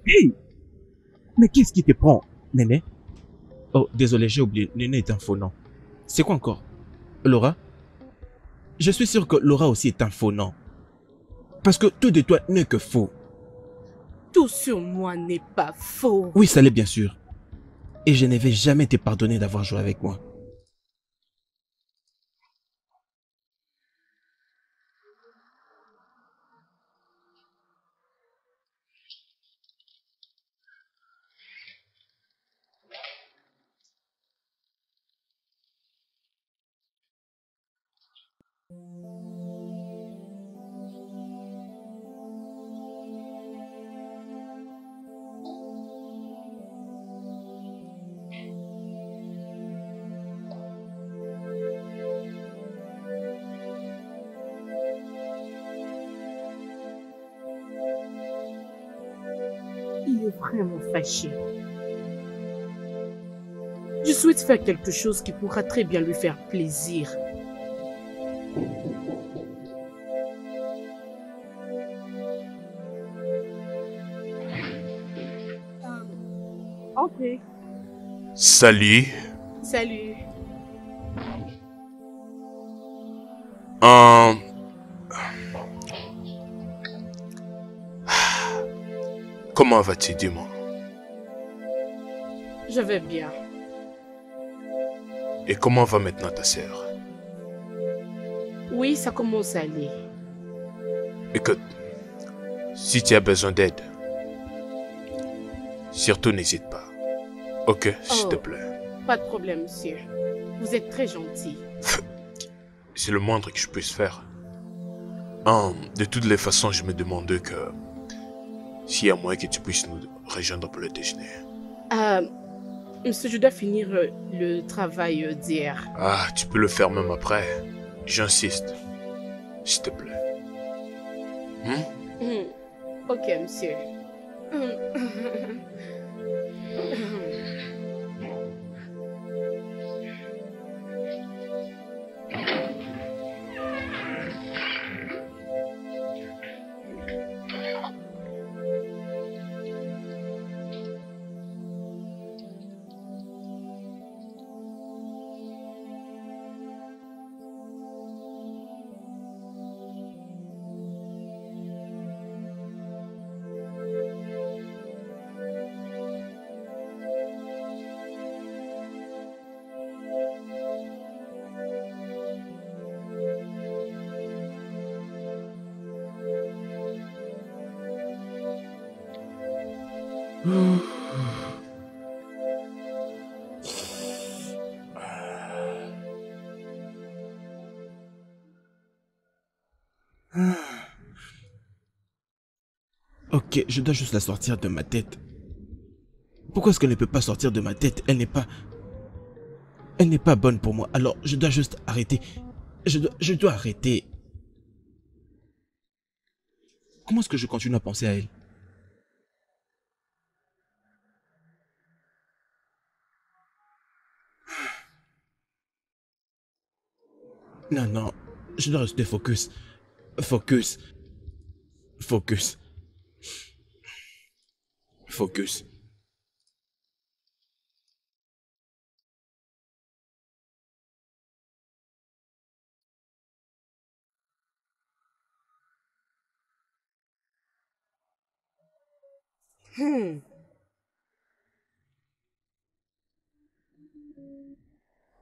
S5: Hey! Mais qu'est-ce qui te prend, Néné? Oh, désolé, j'ai oublié. Néné est un faux nom. C'est quoi encore? Laura? Je suis sûr que Laura aussi est un faux nom. Parce que tout de toi n'est que faux.
S3: Tout sur moi n'est pas faux.
S5: Oui, ça l'est bien sûr. Et je ne vais jamais te pardonner d'avoir joué avec moi.
S3: Il est vraiment fâché. Je souhaite faire quelque chose qui pourra très bien lui faire plaisir. Ok.
S4: Salut.
S3: Salut.
S4: Comment vas-tu, dis-moi?
S3: Je vais bien.
S4: Et comment va maintenant ta sœur?
S3: Oui, ça commence à aller.
S4: Écoute, si tu as besoin d'aide, surtout n'hésite pas. Ok, s'il te plaît.
S3: Pas de problème, monsieur. Vous êtes très gentil.
S4: C'est le moindre que je puisse faire. De toutes les façons, je me demandais que s'il y a moyen que tu puisses nous rejoindre pour le déjeuner.
S3: Monsieur, je dois finir le travail d'hier.
S4: Ah, tu peux le faire même après. J'insiste. S'il te plaît.
S3: Ok, monsieur.
S5: Ok, je dois juste la sortir de ma tête. Pourquoi est-ce qu'elle ne peut pas sortir de ma tête? Elle n'est pas... Elle n'est pas bonne pour moi. Alors, je dois juste arrêter. Je dois arrêter. Comment est-ce que je continue à penser à elle? Non, non. Je dois rester focus. Focus. Focus. Focus.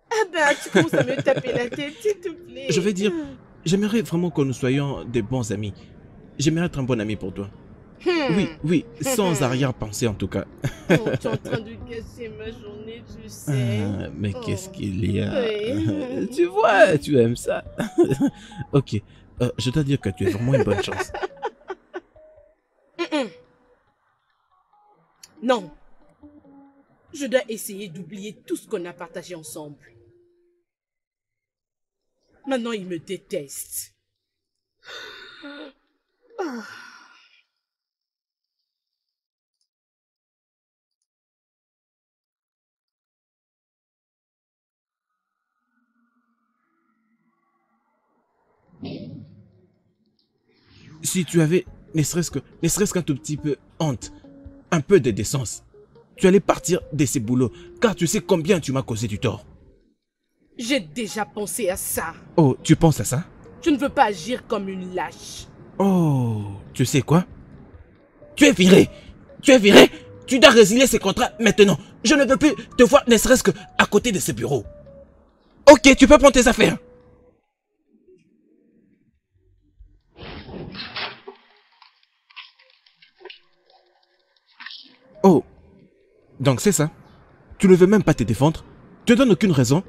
S3: Ah ben, tu commences à me taper la tête, s'il te plaît.
S5: Je vais dire, j'aimerais vraiment que nous soyons des bons amis. J'aimerais être un bon ami pour toi. Oui, oui, sans arrière-pensée en tout cas.
S3: Oh, tu es en train de gâcher ma journée, tu sais.
S5: Ah, mais qu'est-ce qu'il y a?
S3: Oui.
S5: Tu vois, tu aimes ça. Ok, je dois dire que tu es vraiment une bonne chance.
S3: Non. Je dois essayer d'oublier tout ce qu'on a partagé ensemble. Maintenant, il me déteste.
S5: Si tu avais, ne serait-ce qu'un tout petit peu honte, un peu de décence, tu allais partir de ce boulot, car tu sais combien tu m'as causé du tort.
S3: J'ai déjà pensé à ça.
S5: Oh, tu penses à ça?
S3: Je ne veux pas agir comme une lâche.
S5: Oh, tu sais quoi? Tu es viré! Tu es viré! Tu dois résilier ces contrats maintenant. Je ne veux plus te voir ne serait-ce qu'à côté de ce bureau. Ok, tu peux prendre tes affaires. Oh, donc c'est ça. Tu ne veux même pas te défendre? Tu ne donnes aucune raison?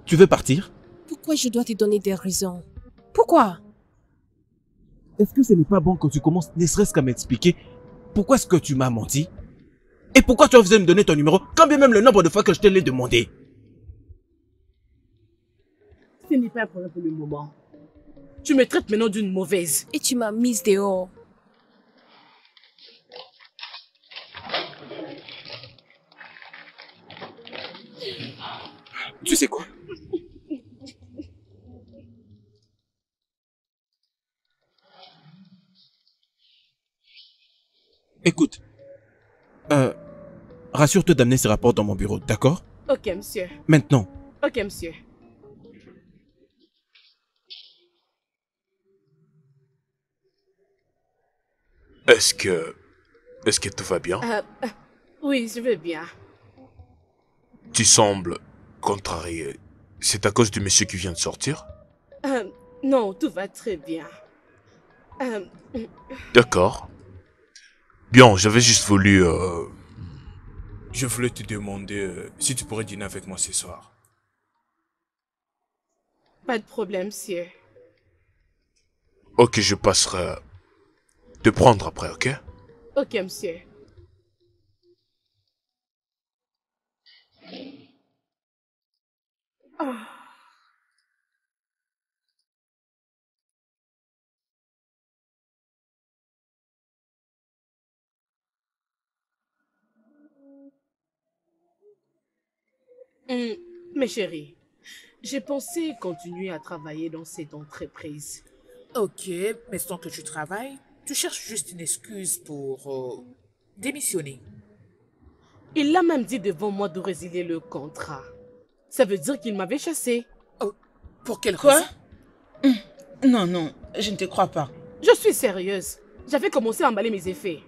S5: Tu veux partir?
S7: Pourquoi je dois te donner des raisons? Pourquoi?
S5: Est-ce que ce n'est pas bon que tu commences ne serait-ce qu'à m'expliquer pourquoi est-ce que tu m'as menti? Et pourquoi tu as osé me donner ton numéro quand bien même le nombre de fois que je te l'ai demandé?
S3: Ce n'est pas un problème pour le moment. Tu me traites maintenant d'une mauvaise.
S7: Et tu m'as mise dehors.
S5: Tu sais quoi? Écoute, rassure-toi d'amener ces rapports dans mon bureau, d'accord?
S3: Ok, monsieur.
S5: Maintenant.
S3: Ok, monsieur.
S4: Est-ce que tout va bien?
S3: Oui, je vais bien.
S4: Tu sembles contrarié. C'est à cause du monsieur qui vient de sortir?
S3: Non, tout va très bien.
S4: D'accord. Bien, j'avais juste voulu... Je voulais te demander si tu pourrais dîner avec moi ce soir.
S3: Pas de problème, monsieur.
S4: Ok, je passerai te prendre après, ok?
S3: Ok, monsieur. Ah. Mes chéris, j'ai pensé continuer à travailler dans cette entreprise.
S1: Ok, mais tant que tu travailles, tu cherches juste une excuse pour démissionner.
S3: Il l'a même dit devant moi de résilier le contrat. Ça veut dire qu'il m'avait chassé.
S1: Oh, pour quelle
S2: Quoi?
S1: raison?
S2: Non, non, je ne te crois pas.
S3: Je suis sérieuse. J'avais commencé à emballer mes effets.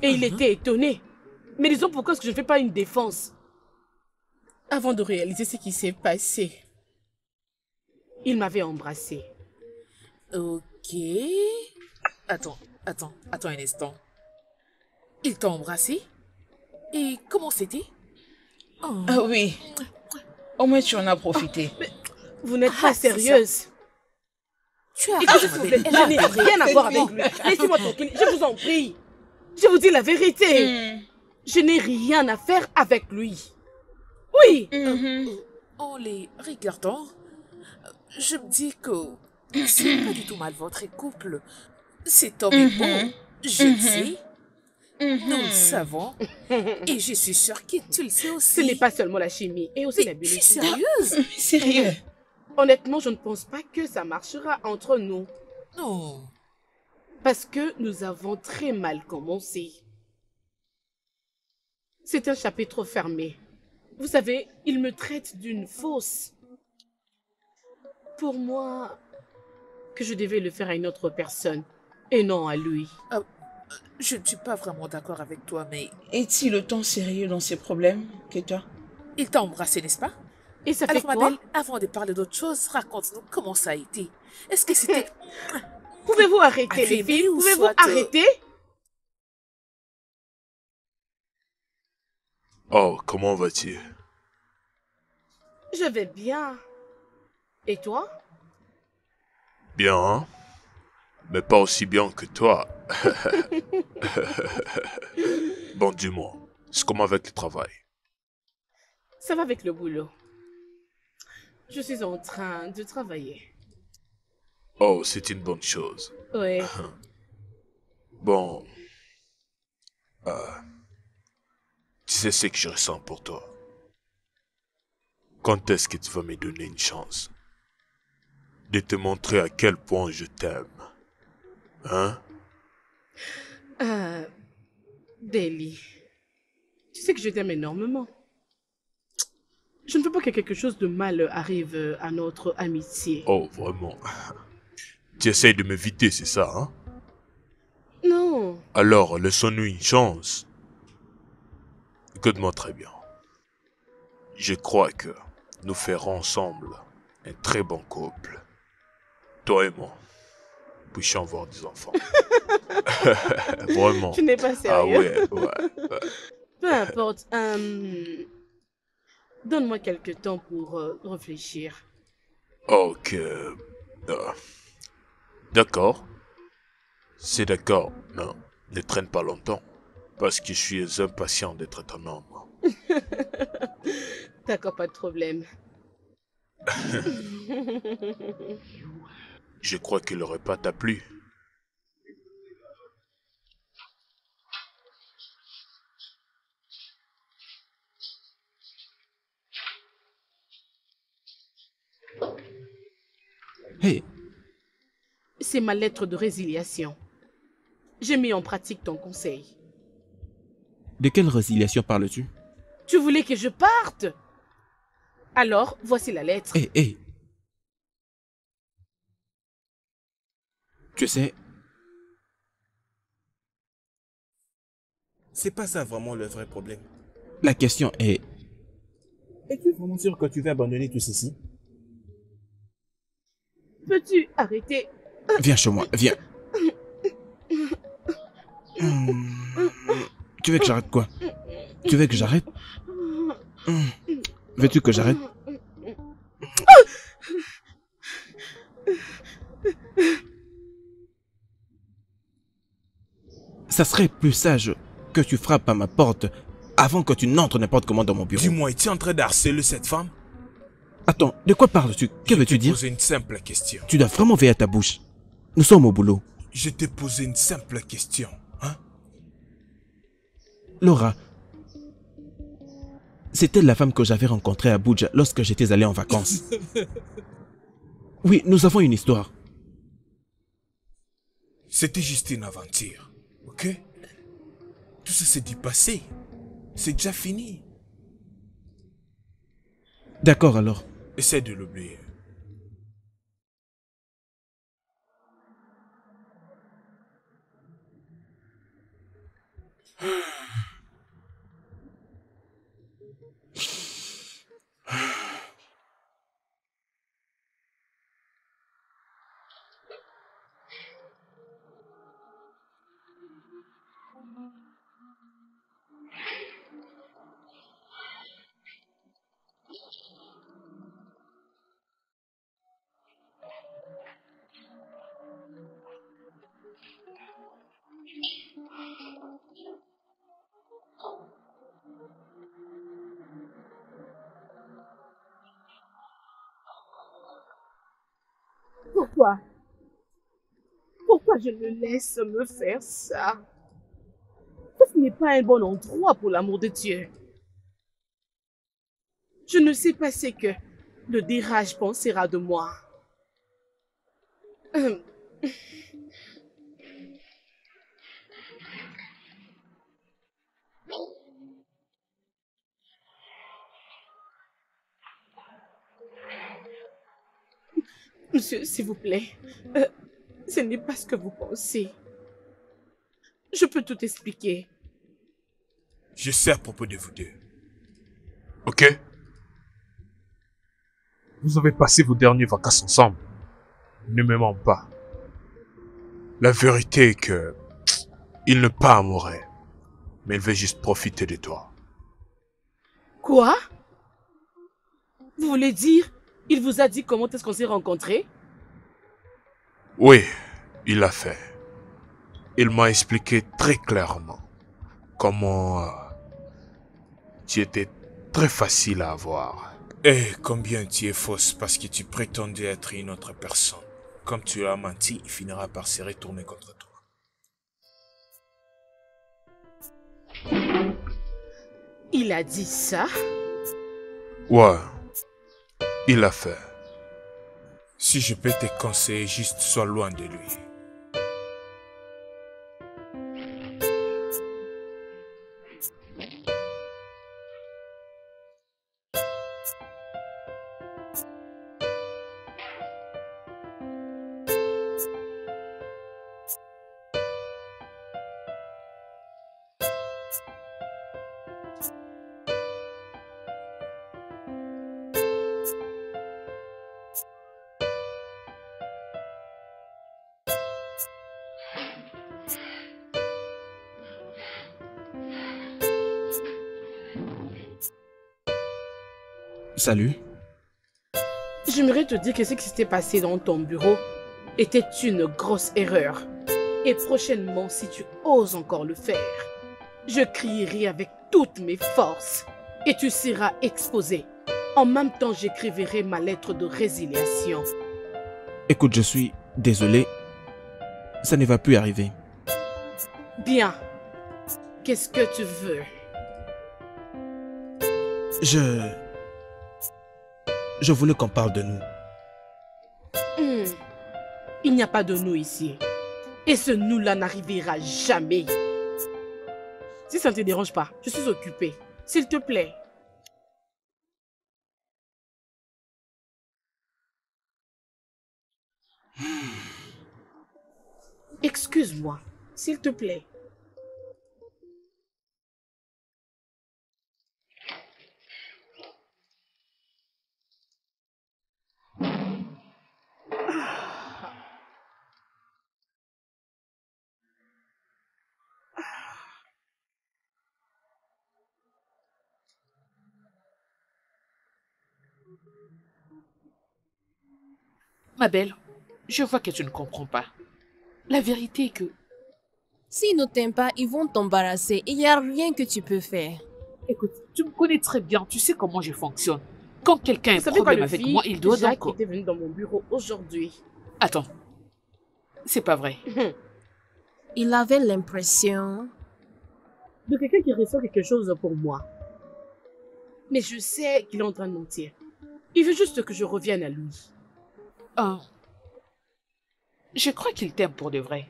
S3: Et il était étonné. Mais disons pourquoi est-ce que je ne fais pas une défense? Avant de réaliser ce qui s'est passé, il m'avait embrassé.
S1: Ok. Attends un instant. Il t'a embrassé? Et comment c'était? Oh.
S2: Ah oui. Au moins, tu en as profité.
S3: Mais vous n'êtes pas sérieuse.
S1: Tu as
S3: Écoutez, s'il vous plaît, je n'ai rien à voir avec lui. Laissez-moi tranquille, je vous en prie. Je vous dis la vérité. Je n'ai rien à faire avec lui. Oui.
S1: En les regardant, je me dis que c'est pas du tout mal votre couple. Cet homme est bon, je le sais. Nous le savons. Et je suis sûre que tu le sais aussi.
S3: Ce n'est pas seulement la chimie, et aussi la
S1: Mais je
S3: biologie.
S1: suis sérieuse.
S2: Sérieux?
S3: Honnêtement, je ne pense pas que ça marchera entre nous.
S1: Non.
S3: Parce que nous avons très mal commencé. C'est un chapitre fermé. Vous savez, il me traite d'une fausse. Pour moi, que je devais le faire à une autre personne, et non à lui.
S1: Je ne suis pas vraiment d'accord avec toi, mais
S2: Est-il autant sérieux dans ses problèmes que toi?
S1: il t'a embrassé, n'est-ce pas?
S3: Et ça fait
S1: Alors, ma
S3: quoi?
S1: belle, avant de parler d'autre chose, raconte-nous comment ça a été. Est-ce que c'était...
S3: Pouvez-vous arrêter, les
S1: Affaibli
S3: filles?
S1: ou
S3: Pouvez-vous
S1: soit,
S3: arrêter?
S4: Oh, comment vas-tu?
S3: Je vais bien. Et toi?
S4: Bien, hein? Mais pas aussi bien que toi. Bon, dis-moi, c'est comment avec le travail?
S3: Ça va avec le boulot. Je suis en train de travailler.
S4: Oh, c'est une bonne chose.
S3: Oui.
S4: Bon, tu sais ce que je ressens pour toi. Quand est-ce que tu vas me donner une chance de te montrer à quel point je t'aime? Hein?
S3: Deli, tu sais que je t'aime énormément. Je ne veux pas que quelque chose de mal arrive à notre amitié.
S4: Oh, vraiment. Tu essayes de m'éviter, c'est ça, hein?
S3: Non.
S4: Alors, laissons-nous une chance. Écoute-moi très bien. Je crois que nous ferons ensemble un très bon couple. Toi et moi. Puissions avoir des enfants. Vraiment.
S3: Tu n'es pas sérieux.
S4: Ah ouais.
S3: Peu importe. Donne-moi quelques temps pour réfléchir.
S4: Ok. D'accord. C'est d'accord. Non, ne traîne pas longtemps. Parce que je suis impatient d'être ton homme.
S3: D'accord, pas de problème.
S4: Je crois qu'il n'aurait pas t'a plu.
S5: Hey,
S3: C'est ma lettre de résiliation. J'ai mis en pratique ton conseil.
S5: de quelle résiliation parles-tu?
S3: Tu voulais que je parte? Alors, voici la lettre.
S5: Hey. Tu sais, c'est pas ça vraiment le vrai problème. La question est... Es-tu vraiment sûr que tu veux abandonner tout ceci?
S3: Peux-tu arrêter?
S5: Viens chez moi, viens. Tu veux que j'arrête quoi? Tu veux que j'arrête? Veux-tu que j'arrête? Ça serait plus sage que tu frappes à ma porte avant que tu n'entres n'importe comment dans mon bureau.
S8: Dis-moi, es-tu en train d'harceler cette femme?
S5: Attends, de quoi parles-tu? Que veux-tu dire?
S8: Je t'ai posé une simple question.
S5: Tu dois vraiment veiller à ta bouche. Nous sommes au boulot.
S8: Je t'ai posé une simple question, hein?
S5: Laura, c'était la femme que j'avais rencontrée à Abuja lorsque j'étais allé en vacances. Oui, nous avons une histoire.
S8: C'était juste une aventure, ok? Tout ça c'est du passé. C'est déjà fini.
S5: D'accord alors.
S8: Essaie de l'oublier.
S3: Pourquoi? Pourquoi je le laisse me faire ça? Ce n'est pas un bon endroit pour l'amour de Dieu. Je ne sais pas ce que le dérage pensera de moi. Monsieur, s'il vous plaît, ce n'est pas ce que vous pensez. Je peux tout expliquer.
S8: Je sais à propos de vous deux.
S4: Ok? Vous avez passé vos dernières vacances ensemble. Ne me mens pas. La vérité est que... il n'est pas amoureux. Mais il veut juste profiter de toi.
S3: Quoi? Vous voulez dire, il vous a dit comment est-ce qu'on s'est rencontrés?
S4: Oui, il l'a fait. Il m'a expliqué très clairement comment tu étais très facile à avoir.
S8: Eh, combien tu es fausse parce que tu prétendais être une autre personne. Comme tu as menti, il finira par se retourner contre toi.
S3: Il a dit ça?
S4: Ouais, il l'a fait.
S8: Si je peux te conseiller, juste sois loin de lui.
S5: Salut.
S3: J'aimerais te dire que ce qui s'était passé dans ton bureau était une grosse erreur. Et prochainement, si tu oses encore le faire, je crierai avec toutes mes forces et tu seras exposé. En même temps, j'écrirai ma lettre de résiliation.
S5: Écoute, je suis désolé. Ça ne va plus arriver.
S3: Bien. Qu'est-ce que tu veux?
S5: Je voulais qu'on parle de nous.
S3: Il n'y a pas de nous ici. Et ce nous-là n'arrivera jamais. Si ça ne te dérange pas, je suis occupée. S'il te plaît. Excuse-moi, s'il te plaît.
S1: Ma belle, je vois que tu ne comprends pas. La vérité est que...
S7: S'ils ne t'aiment pas, ils vont t'embarrasser. Il n'y a rien que tu peux faire.
S1: Écoute, tu me connais très bien, tu sais comment je fonctionne. Quand quelqu'un a un
S3: Vous savez quoi,
S1: problème
S3: le
S1: avec
S3: fille,
S1: moi, il doit
S3: Jacques
S1: donc...
S3: était venu dans mon bureau aujourd'hui.
S1: Attends, c'est pas vrai.
S7: Il avait l'impression...
S3: De quelqu'un qui ressent quelque chose pour moi. Mais je sais qu'il est en train de mentir. Il veut juste que je revienne à lui.
S1: Ah, je crois qu'il t'aime pour de vrai.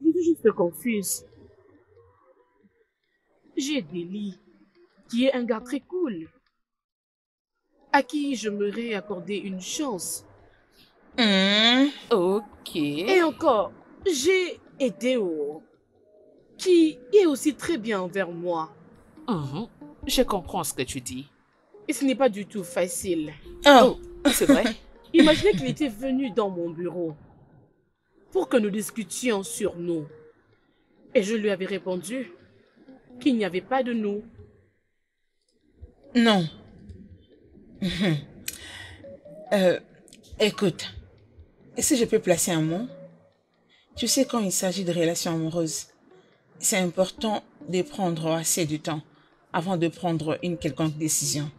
S3: Je suis juste confuse. J'ai Deli, qui est un gars très cool, à qui j'aimerais accorder une chance.
S1: Ok.
S3: Et encore, j'ai Edeo, qui est aussi très bien envers moi.
S1: Je comprends ce que tu dis.
S3: Et ce n'est pas du tout facile.
S1: Oh, c'est vrai?
S3: Imaginez qu'il était venu dans mon bureau pour que nous discutions sur nous. Et je lui avais répondu qu'il n'y avait pas de nous.
S2: Non. Écoute, si je peux placer un mot, tu sais, quand il s'agit de relations amoureuses, c'est important de prendre assez de temps avant de prendre une quelconque décision.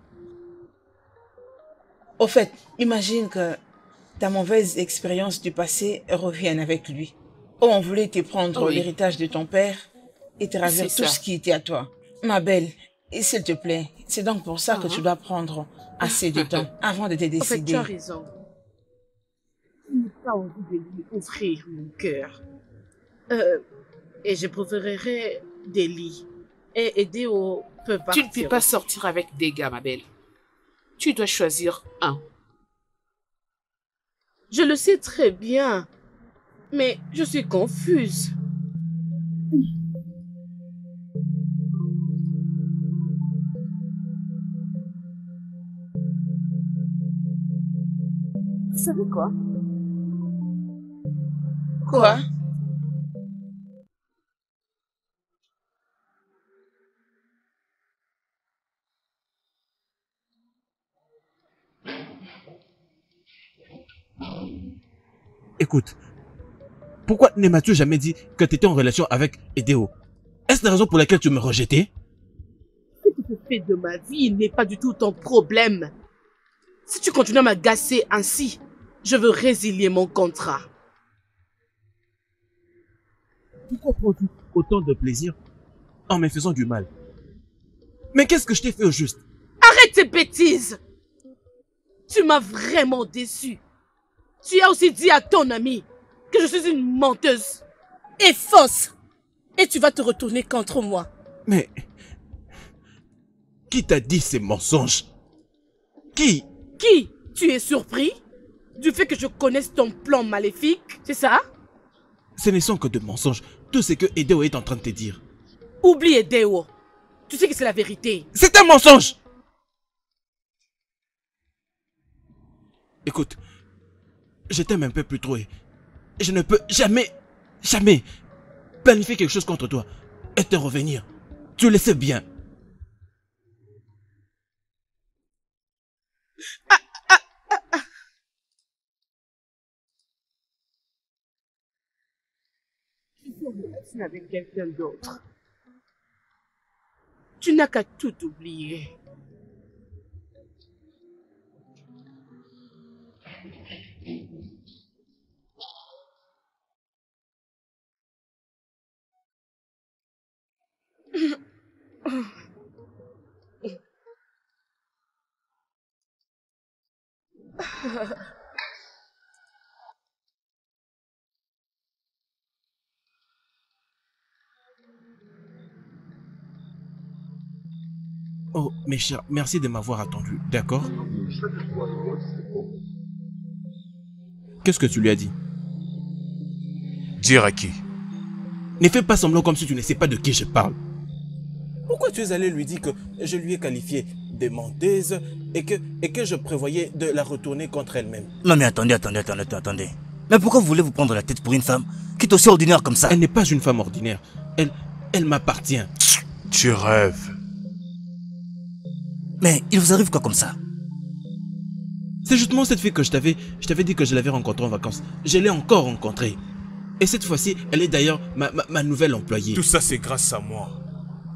S2: Au fait, imagine que ta mauvaise expérience du passé revienne avec lui. Oh, on voulait te prendre l'héritage de ton père et te ravir tout ce qui était à toi. Ma belle, s'il te plaît, c'est donc pour ça que tu dois prendre assez de temps avant de te décider.
S3: En fait, tu as raison. Je n'ai pas envie de lui offrir mon cœur. Et je préférerais Deli. Et Edeo peut partir.
S1: Tu ne peux pas sortir avec des gars, ma belle. Tu dois choisir un.
S3: Je le sais très bien, mais je suis confuse. Vous savez quoi?
S2: Quoi?
S5: Écoute, pourquoi ne m'as-tu jamais dit que tu étais en relation avec Edeo? Est-ce la raison pour laquelle tu me rejetais?
S3: Ce que tu fais de ma vie n'est pas du tout ton problème. Si tu continues à m'agacer ainsi, je veux résilier mon contrat.
S5: Pourquoi prends-tu autant de plaisir en me faisant du mal? Mais qu'est-ce que je t'ai fait au juste?
S3: Arrête tes bêtises! Tu m'as vraiment déçu. Tu as aussi dit à ton ami que je suis une menteuse et fausse. Et tu vas te retourner contre moi.
S5: Mais... Qui t'a dit ces mensonges? Qui?
S3: Qui? Tu es surpris du fait que je connaisse ton plan maléfique, c'est ça?
S5: Ce ne sont que de mensonges. Tout ce que Edeo est en train de te dire.
S3: Oublie Edeo. Tu sais que c'est la vérité.
S5: C'est un mensonge! Écoute, je t'aime un peu plus trop et je ne peux jamais planifier quelque chose contre toi et te revenir. Tu le sais bien.
S3: Avec quelqu'un d'autre. Tu n'as qu'à tout oublier.
S5: Oh, mes chers, merci de m'avoir attendu, d'accord? Qu'est-ce que tu lui as dit?
S8: Dire à qui?
S5: Ne fais pas semblant comme si tu ne sais pas de qui je parle.
S9: Pourquoi tu es allé lui dire que je lui ai qualifié de menteuse et que je prévoyais de la retourner contre elle-même?
S10: Non mais attendez. Mais pourquoi vous voulez vous prendre la tête pour une femme qui est aussi ordinaire comme ça?
S5: Elle n'est pas une femme ordinaire. Elle m'appartient.
S8: Tu rêves.
S10: Mais il vous arrive quoi comme ça?
S5: C'est justement cette fille que je t'avais dit que je l'avais rencontrée en vacances. Je l'ai encore rencontrée. Et cette fois-ci, elle est d'ailleurs ma nouvelle employée.
S8: Tout ça, c'est grâce à moi.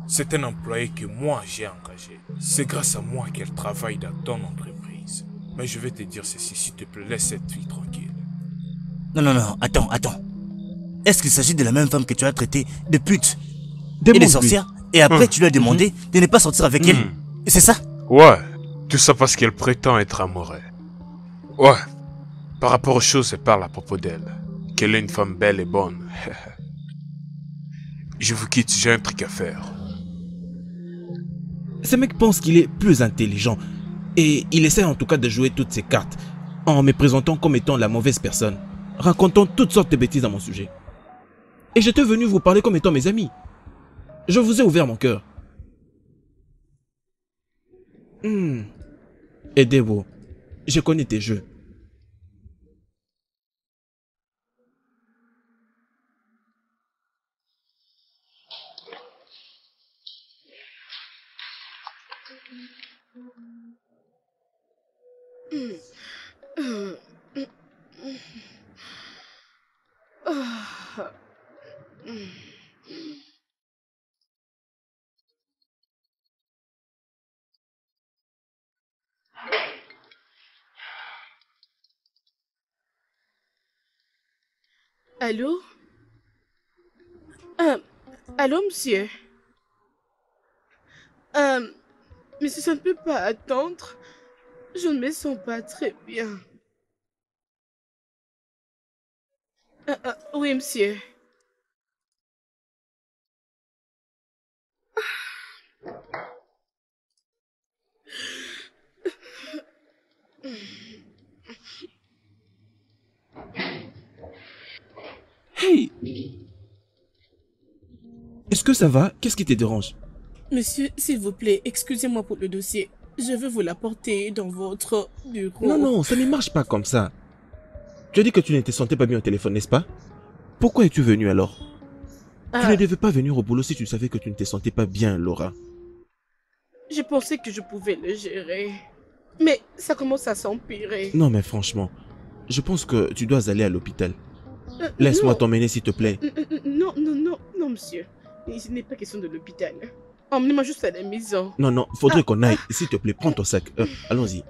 S8: C'est un employé que moi, j'ai engagé. C'est grâce à moi qu'elle travaille dans ton entreprise. Mais je vais te dire ceci, s'il te plaît, laisse cette fille tranquille.
S10: Non, attends. Est-ce qu'il s'agit de la même femme que tu as traitée de pute et de
S5: Demande-lui.
S10: sorcière? Et après, tu lui as demandé de ne pas sortir avec elle. C'est ça?
S8: Ouais, tout ça parce qu'elle prétend être amoureuse. Ouais, par rapport aux choses, elle parle à propos d'elle. Qu'elle est une femme belle et bonne. Je vous quitte, j'ai un truc à faire.
S5: Ce mec pense qu'il est plus intelligent. Et il essaie en tout cas de jouer toutes ses cartes. En me présentant comme étant la mauvaise personne. Racontant toutes sortes de bêtises à mon sujet. Et j'étais venu vous parler comme étant mes amis. Je vous ai ouvert mon cœur. Edeo, je connais tes jeux.
S3: Allô? Allô, monsieur? Monsieur, ça ne peut pas attendre. Je ne me sens pas très bien. Oui, monsieur.
S5: Hey! Est-ce que ça va? Qu'est-ce qui te dérange?
S3: Monsieur, s'il vous plaît, excusez-moi pour le dossier. Je veux vous l'apporter dans votre bureau.
S5: Non, ça ne marche pas comme ça. Tu as dit que tu ne te sentais pas bien au téléphone, n'est-ce pas? Pourquoi es-tu venu alors? Tu ne devais pas venir au boulot si tu savais que tu ne te sentais pas bien, Laura.
S3: Je pensais que je pouvais le gérer. Mais ça commence à s'empirer.
S5: Non, mais franchement, je pense que tu dois aller à l'hôpital. Laisse-moi t'emmener, s'il te plaît.
S3: Non, monsieur. Il n'est pas question de l'hôpital. Emmenez-moi juste à la maison.
S5: Non, faudrait qu'on aille. S'il te plaît, prends ton sac. Allons-y.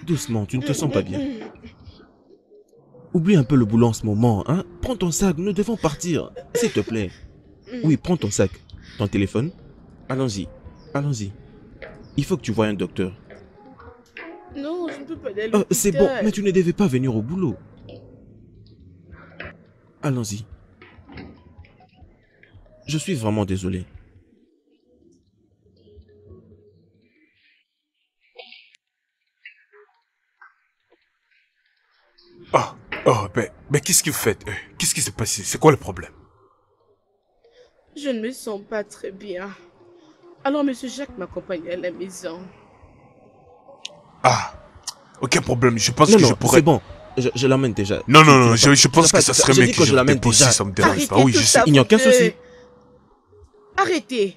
S5: Doucement, tu ne te sens pas bien. Oublie un peu le boulot en ce moment, hein. Prends ton sac, nous devons partir. S'il te plaît. Oui, prends ton sac. Ton téléphone. Allons-y. Il faut que tu voies un docteur.
S3: Non, je ne peux pas aller à l'hôpital.
S5: C'est bon, mais tu ne devais pas venir au boulot. Allons-y. Je suis vraiment désolé.
S8: Mais qu'est-ce que vous faites? Qu'est-ce qui s'est passé? C'est quoi le problème?
S3: Je ne me sens pas très bien. Alors, monsieur Jacques m'accompagne à la maison.
S8: Ah, aucun problème. Je pense
S5: Non,
S8: que
S5: non,
S8: je pourrais...
S5: c'est bon. Je l'amène déjà.
S8: Non, je pense que ça serait mieux que
S5: je l'amène
S8: dépose
S5: déjà.
S8: si ça me dérange
S3: Arrêtez
S8: pas. Oui,
S3: tout
S8: je
S3: ça,
S8: sais.
S5: Il n'y a aucun
S3: vous deux.
S5: souci.
S3: Arrêtez.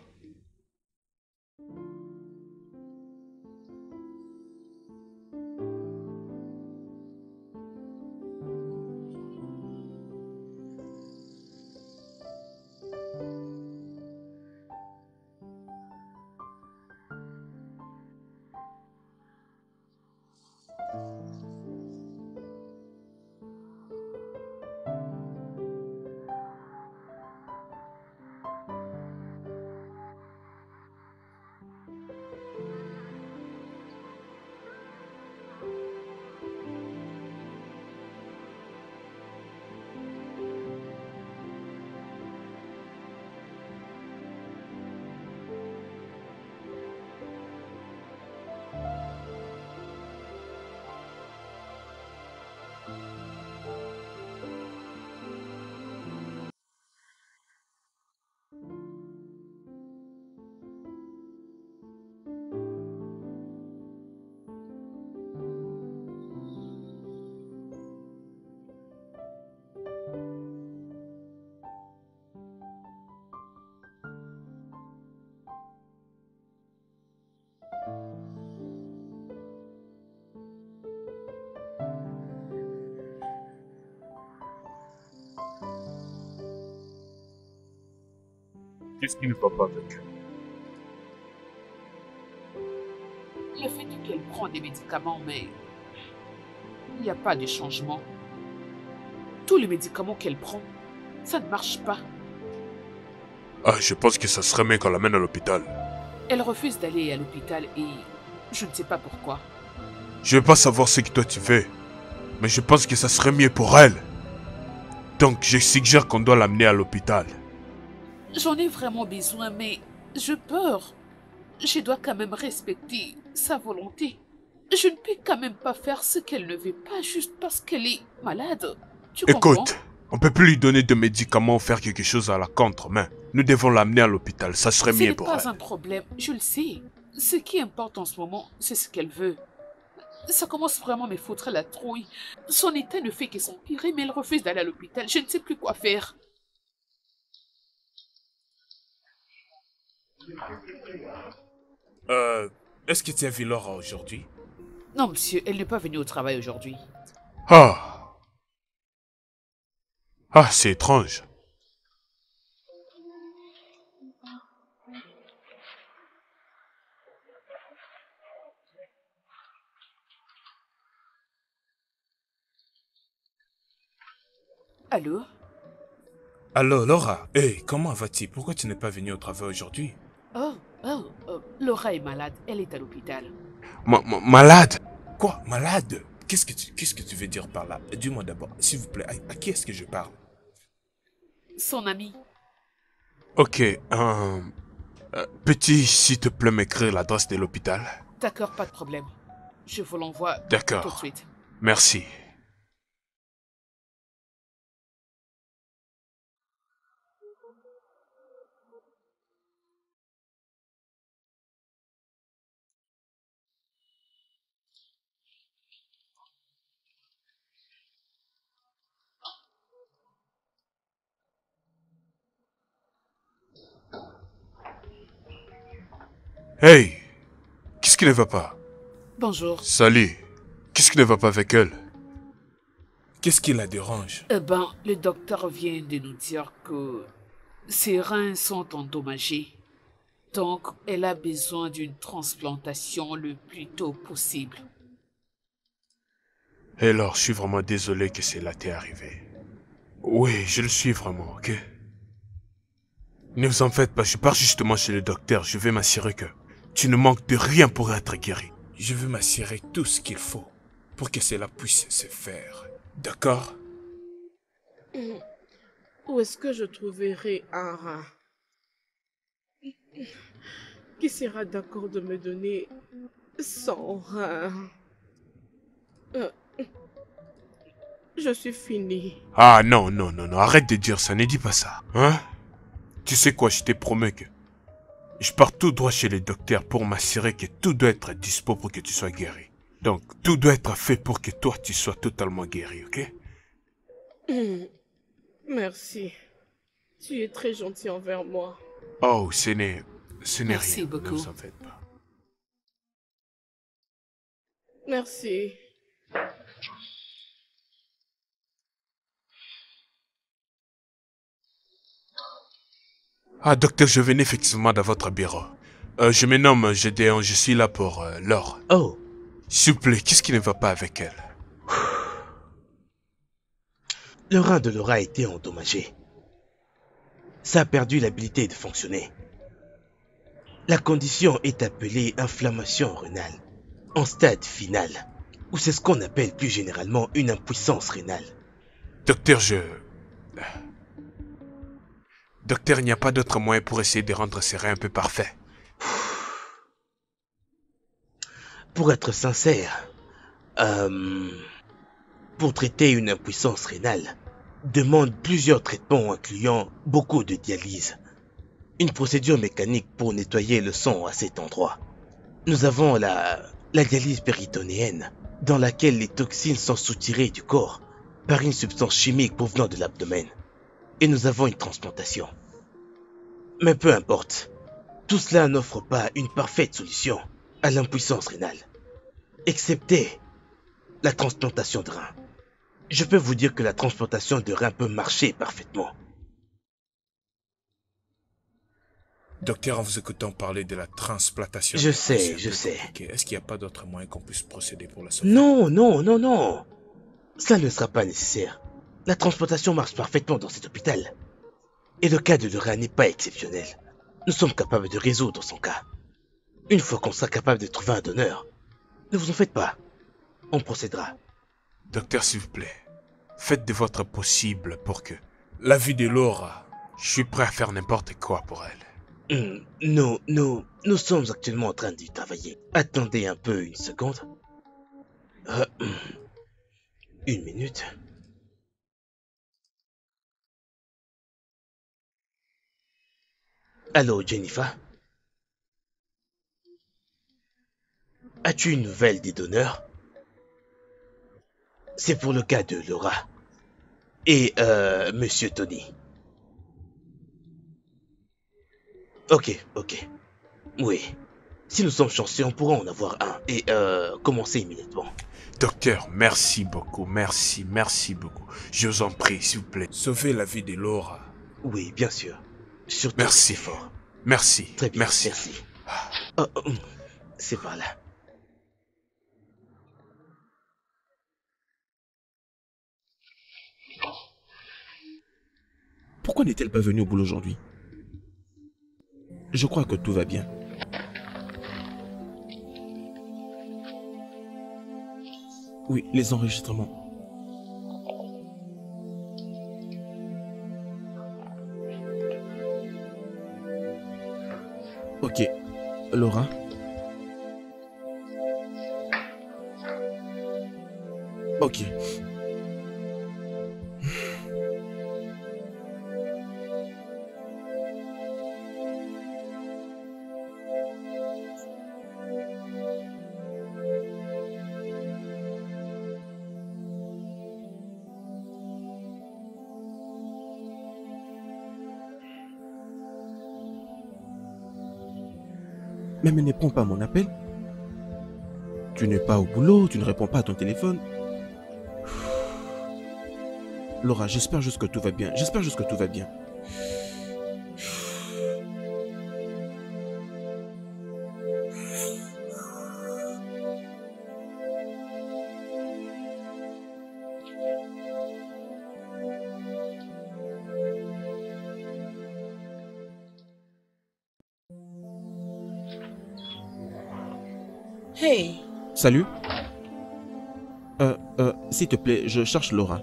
S8: Qu'est-ce qui ne va pas avec elle?
S1: Le fait qu'elle prend des médicaments, mais il n'y a pas de changement. Tous les médicaments qu'elle prend, ça ne marche pas.
S8: Ah, je pense que ça serait mieux qu'on l'amène à l'hôpital.
S1: Elle refuse d'aller à l'hôpital et je ne sais pas pourquoi.
S8: Je vais pas savoir ce que toi tu veux, mais je pense que ça serait mieux pour elle. Donc, je suggère qu'on doit l'amener à l'hôpital.
S1: J'en ai vraiment besoin, mais j'ai peur. Je dois quand même respecter sa volonté. Je ne peux quand même pas faire ce qu'elle ne veut pas juste parce qu'elle est malade. Tu comprends?
S8: Écoute, on peut plus lui donner de médicaments ou faire quelque chose à la contre-main. Nous devons l'amener à l'hôpital, ça serait mieux pour elle.
S1: Ce n'est pas un problème, je le sais. Ce qui importe en ce moment, c'est ce qu'elle veut. Ça commence vraiment à me foutre la trouille. Son état ne fait que s'empirer, mais elle refuse d'aller à l'hôpital. Je ne sais plus quoi faire.
S8: Est-ce que tu as vu Laura aujourd'hui?
S1: Non, monsieur, elle n'est pas venue au travail aujourd'hui.
S8: Ah, c'est étrange.
S1: Allô?
S8: Alors, Laura, comment vas-tu? Pourquoi tu n'es pas venue au travail aujourd'hui?
S1: Laura est malade, elle est à l'hôpital.
S8: Malade? Quoi? Malade? Qu'est-ce que tu veux dire par là? Dis-moi d'abord, s'il vous plaît, à qui est-ce que je parle?
S1: Son ami.
S8: Ok, peux-tu, s'il te plaît, m'écrire l'adresse de l'hôpital?
S1: D'accord, pas de problème. Je vous l'envoie tout de
S8: D'accord.
S1: suite.
S8: Merci. Hey! Qu'est-ce qui ne va pas?
S1: Bonjour.
S8: Salut. Qu'est-ce qui ne va pas avec elle? Qu'est-ce qui la dérange?
S1: Le docteur vient de nous dire que ses reins sont endommagés. Donc, elle a besoin d'une transplantation le plus tôt possible.
S8: Et alors, je suis vraiment désolé que cela t'est arrivé. Oui, je le suis vraiment, ok? Ne vous en faites pas, je pars justement chez le docteur. Je vais m'assurer que tu ne manques de rien pour être guéri. Je veux m'assurer tout ce qu'il faut pour que cela puisse se faire. D'accord?
S3: Où est-ce que je trouverai un rein? qui sera d'accord de me donner 100 reins. Je suis fini.
S8: Ah non, non, non, non, arrête de dire ça, ne dis pas ça. Hein? Tu sais quoi, je t'ai promis que je pars tout droit chez les docteurs pour m'assurer que tout doit être dispo pour que tu sois guéri. Donc, tout doit être fait pour que toi, tu sois totalement guéri, ok?
S3: Merci. Tu es très gentil envers moi.
S8: Oh, ce n'est
S1: Merci
S8: rien,
S1: beaucoup.
S8: ne vous en faites pas.
S3: Merci.
S8: Ah, docteur, je venais effectivement dans votre bureau. Je me nomme Gédéon, je suis là pour Laure.
S6: Oh.
S8: S'il vous plaît, qu'est-ce qui ne va pas avec elle?
S6: Le rein de Laura a été endommagé. Ça a perdu l'habilité de fonctionner. La condition est appelée inflammation rénale, en stade final, ou c'est ce qu'on appelle plus généralement une impuissance rénale.
S8: Docteur, Docteur, il n'y a pas d'autre moyen pour essayer de rendre ces reins un peu parfaits.
S6: Pour être sincère, pour traiter une impuissance rénale, demande plusieurs traitements incluant beaucoup de dialyse. Une procédure mécanique pour nettoyer le sang à cet endroit. Nous avons la dialyse péritonéenne, dans laquelle les toxines sont soutirées du corps par une substance chimique provenant de l'abdomen. Et nous avons une transplantation. Mais peu importe, tout cela n'offre pas une parfaite solution à l'impuissance rénale, excepté la transplantation de rein. Je peux vous dire que la transplantation de rein peut marcher parfaitement.
S4: Docteur, en vous écoutant parler de la transplantation...
S6: Je sais.
S4: Est-ce qu'il n'y a pas d'autre moyen qu'on puisse procéder pour la sauver?
S6: Non. Ça ne sera pas nécessaire. La transplantation marche parfaitement dans cet hôpital. Et le cas de Laura n'est pas exceptionnel. Nous sommes capables de résoudre son cas. Une fois qu'on sera capable de trouver un donneur, ne vous en faites pas. On procédera.
S8: Docteur, s'il vous plaît, faites de votre possible pour que la vie de Laura, je suis prêt à faire n'importe quoi pour elle.
S6: Nous sommes actuellement en train d'y travailler. Attendez un peu une seconde. Une minute. Allô, Jennifer? As-tu une nouvelle des donneurs? C'est pour le cas de Laura. Et, Monsieur Tony. Ok. Oui. Si nous sommes chanceux, on pourra en avoir un. Et, commencer immédiatement.
S8: Docteur, merci beaucoup, merci beaucoup. Je vous en prie, s'il vous plaît. Sauvez la vie de Laura.
S6: Oui, bien sûr. Surtout
S8: merci.
S6: Fort.
S8: Merci.
S6: Très bien, merci. C'est par là.
S5: Pourquoi n'est-elle pas venue au boulot aujourd'hui? Je crois que tout va bien. Oui, les enregistrements. Ok, Laura. Ok. Même elle ne prend pas mon appel. Tu n'es pas au boulot, tu ne réponds pas à ton téléphone. Laura, j'espère juste que tout va bien.
S2: Hey.
S5: Salut. S'il te plaît, je cherche Laura.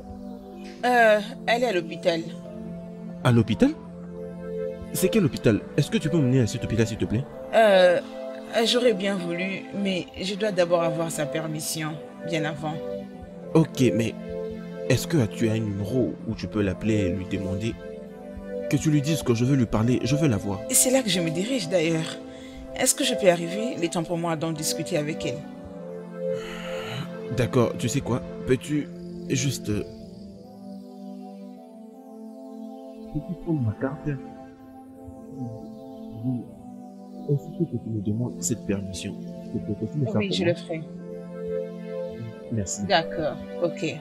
S2: Elle est à l'hôpital.
S5: À l'hôpital? C'est quel hôpital? Est-ce que tu peux m'emmener à cet hôpital, s'il te plaît?
S2: J'aurais bien voulu, mais je dois d'abord avoir sa permission, bien avant.
S5: Ok, mais est-ce que tu as un numéro où tu peux l'appeler et lui demander que tu lui dises que je veux lui parler, je veux la voir?
S2: Et c'est là que je me dirige d'ailleurs. Est-ce que je peux arriver? Il est temps pour moi d'en discuter avec elle.
S5: D'accord, tu sais quoi? Peux-tu juste... Peux-tu prendre ma carte? Aussitôt que tu me demandes cette permission, s'il te plaît, peux-tu le faire
S2: Oui,
S5: pour
S2: je
S5: moi?
S2: le ferai.
S5: Merci.
S2: D'accord, ok.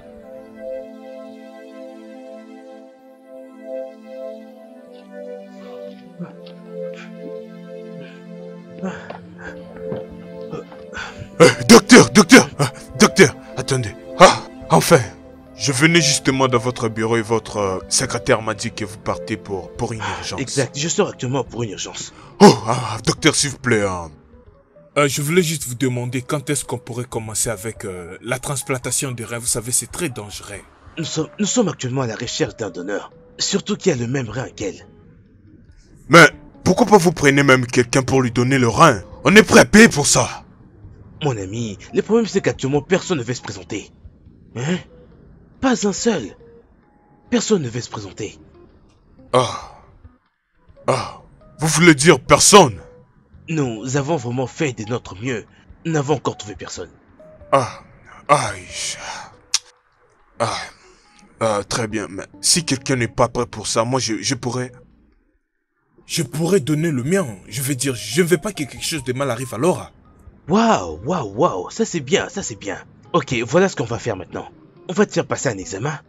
S8: Docteur, attendez. Ah, enfin. Je venais justement dans votre bureau et votre secrétaire m'a dit que vous partez pour une urgence.
S6: Exact, je sors actuellement pour une urgence.
S8: Oh, docteur, s'il vous plaît. Je voulais juste vous demander quand est-ce qu'on pourrait commencer avec la transplantation des reins. Vous savez, c'est très dangereux.
S6: Nous sommes actuellement à la recherche d'un donneur. Surtout qui a le même rein qu'elle.
S8: Mais pourquoi pas vous prenez même quelqu'un pour lui donner le rein? On est prêt à payer pour ça.
S6: Mon ami, le problème c'est qu'actuellement personne ne veut se présenter. Hein? Pas un seul. Personne ne veut se présenter.
S8: Vous voulez dire personne?
S6: Nous avons vraiment fait de notre mieux. Nous n'avons encore trouvé personne.
S8: Très bien, mais si quelqu'un n'est pas prêt pour ça, moi je pourrais... Je pourrais donner le mien. Je veux dire, je ne veux pas que quelque chose de mal arrive à Laura.
S6: Waouh, ça c'est bien, ça c'est bien. Ok, voilà ce qu'on va faire maintenant. On va te faire passer un examen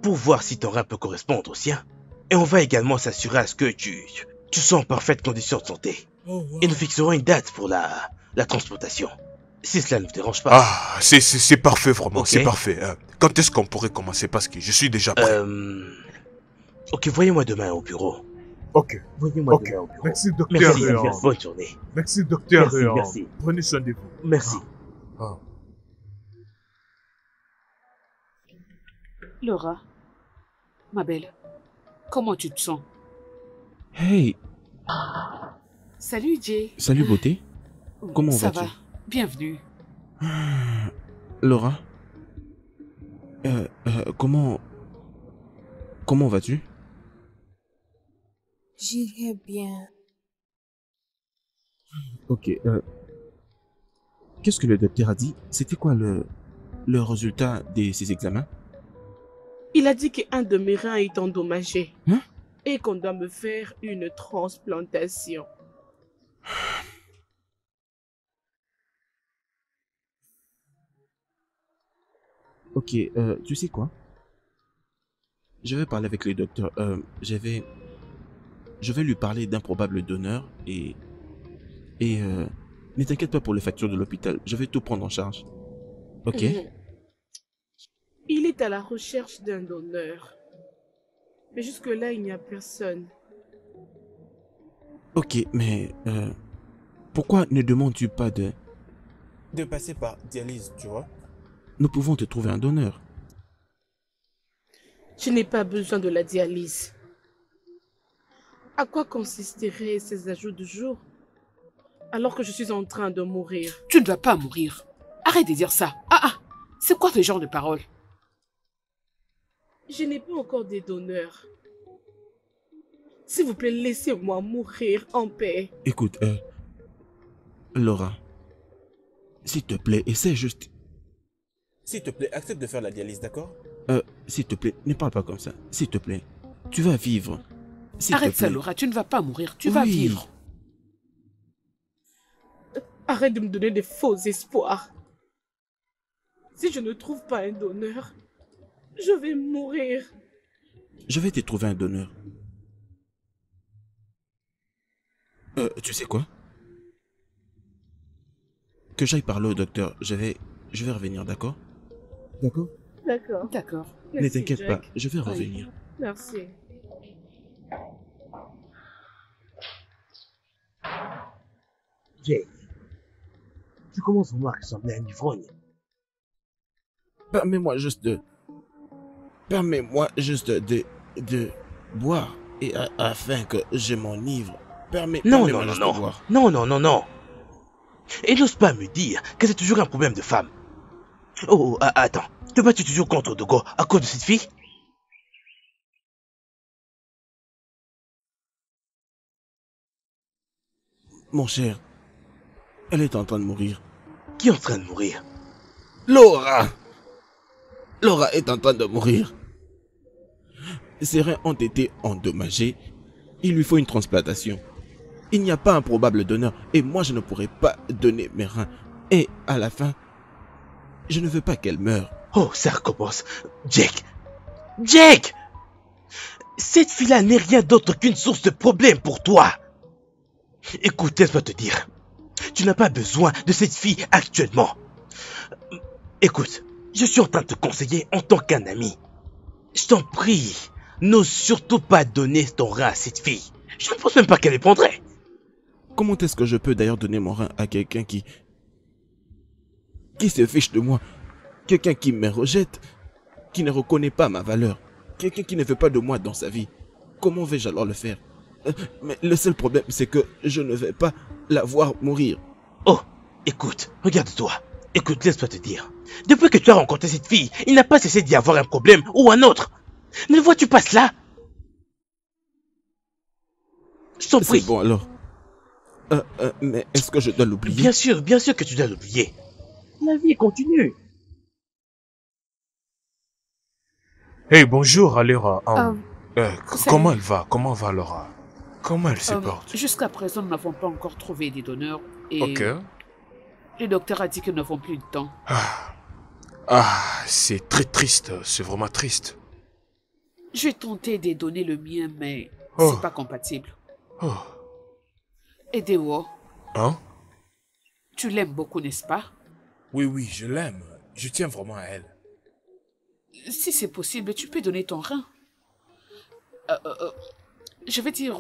S6: pour voir si ton rein peut correspondre au sien. Et on va également s'assurer à ce que tu sois en parfaite condition de santé. Et nous fixerons une date pour la transplantation. Si cela ne vous dérange pas.
S8: C'est parfait vraiment,
S6: Okay.
S8: c'est parfait. Quand est-ce qu'on pourrait commencer? Parce que je suis déjà prêt.
S6: Ok, voyez-moi demain au bureau.
S8: Ok.
S6: Voyez-moi demain au bureau.
S8: Merci docteur.
S6: Merci, bonne journée.
S8: Merci docteur.
S6: Merci.
S8: Prenez soin de vous.
S6: Merci.
S1: Laura, ma belle, comment tu te sens?
S5: Hey,
S1: Salut Jay.
S5: salut beauté. Comment
S1: Ça
S5: vas-tu?
S1: va, bienvenue.
S5: Laura, comment vas-tu?
S7: J'irai bien.
S5: Ok, qu'est-ce que le docteur a dit? C'était quoi le résultat de ces examens?
S3: Il a dit qu'un de mes reins est endommagé.
S5: Hein?
S3: Et qu'on doit me faire une transplantation.
S5: Ok, tu sais quoi? Je vais parler avec le docteur. Je vais lui parler d'un probable donneur et ne t'inquiète pas pour les factures de l'hôpital. Je vais tout prendre en charge. Ok?
S3: Il est à la recherche d'un donneur. Mais jusque-là, il n'y a personne.
S5: Ok, mais pourquoi ne demandes-tu pas de
S9: passer par dialyse, tu vois?
S5: Nous pouvons te trouver un donneur.
S3: Je n'ai pas besoin de la dialyse. À quoi consisteraient ces ajouts de jours alors que je suis en train de mourir?
S1: Tu ne vas pas mourir. Arrête de dire ça. C'est quoi ce genre de parole?
S3: Je n'ai pas encore des donneurs. S'il vous plaît, laissez-moi mourir en paix.
S5: Écoute, Laura, s'il te plaît, essaie juste.
S9: S'il te plaît, accepte de faire la dialyse, d'accord?
S5: S'il te plaît, ne parle pas comme ça. S'il te plaît, tu vas vivre.
S1: Arrête ça, Laura, tu ne vas pas mourir, tu vas vivre.
S3: Arrête de me donner des faux espoirs. Si je ne trouve pas un donneur, je vais mourir.
S5: Je vais te trouver un donneur. Tu sais quoi? Que j'aille parler au docteur. Je vais revenir, d'accord? D'accord?
S3: D'accord.
S1: D'accord.
S5: Ne t'inquiète pas, je vais revenir.
S3: Merci.
S6: Jake, tu commences vraiment à ressembler à un ivrogne.
S5: Permets-moi juste de boire. Et afin que je m'enivre,
S6: Non,
S5: permets-moi juste de voir.
S6: non. Et n'ose pas me dire que c'est toujours un problème de femme. Oh, attends. Te bats-tu toujours contre Dogo à cause de cette fille?
S5: Mon cher, elle est en train de mourir.
S6: Qui est en train de mourir?
S5: Laura! Laura est en train de mourir. Ses reins ont été endommagés. Il lui faut une transplantation. Il n'y a pas un probable donneur et moi je ne pourrai pas donner mes reins. Et à la fin, je ne veux pas qu'elle meure.
S6: Oh, ça recommence. Jack! Cette fille-là n'est rien d'autre qu'une source de problème pour toi. Écoute, laisse-moi te dire. Tu n'as pas besoin de cette fille actuellement. Écoute, je suis en train de te conseiller en tant qu'un ami. Je t'en prie, n'ose surtout pas donner ton rein à cette fille. Je ne pense même pas qu'elle les prendrait.
S5: Comment est-ce que je peux d'ailleurs donner mon rein à quelqu'un qui se fiche de moi? Quelqu'un qui me rejette, qui ne reconnaît pas ma valeur. Quelqu'un qui ne veut pas de moi dans sa vie. Comment vais-je alors le faire? Mais le seul problème, c'est que je ne vais pas la voir mourir.
S6: Oh, écoute, regarde-toi. Écoute, laisse-moi te dire. Depuis que tu as rencontré cette fille, il n'a pas cessé d'y avoir un problème ou un autre. Ne le vois-tu pas cela? Je t'en prie.
S5: C'est bon alors. Mais est-ce que je dois l'oublier?
S6: Bien sûr que tu dois l'oublier. La vie continue.
S8: Hey, bonjour, Alira. Comment elle va? Comment va Laura? Comment elle se porte?
S1: Jusqu'à présent, nous n'avons pas encore trouvé des donneurs. Et
S8: Ok.
S1: le docteur a dit que nous n'avons plus de temps.
S8: C'est très triste. C'est vraiment triste.
S1: Je vais tenter de donner le mien, mais c'est pas compatible.
S8: Oh.
S1: Et Deo,
S8: Hein?
S1: tu l'aimes beaucoup, n'est-ce pas?
S4: Oui, je l'aime. Je tiens vraiment à elle.
S1: Si c'est possible, tu peux donner ton rein. Je veux dire,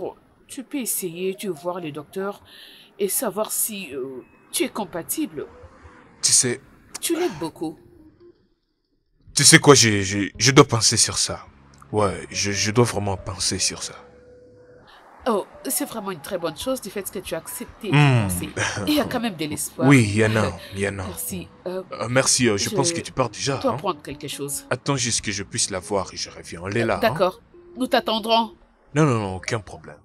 S1: tu peux essayer de voir le docteur et savoir si tu es compatible.
S8: Tu sais...
S1: Tu l'aimes beaucoup.
S8: Tu sais quoi, je dois penser sur ça. Ouais, je dois vraiment penser sur ça.
S1: Oh, c'est vraiment une très bonne chose du fait que tu as accepté de penser. Et il y a quand même de l'espoir.
S8: Oui, il y en a.
S1: Merci.
S8: Merci, je pense que tu pars déjà.
S1: Je dois prendre quelque chose.
S8: Attends juste que je puisse la voir et je reviens. On est là.
S1: D'accord. Nous t'attendrons.
S8: Non, aucun problème.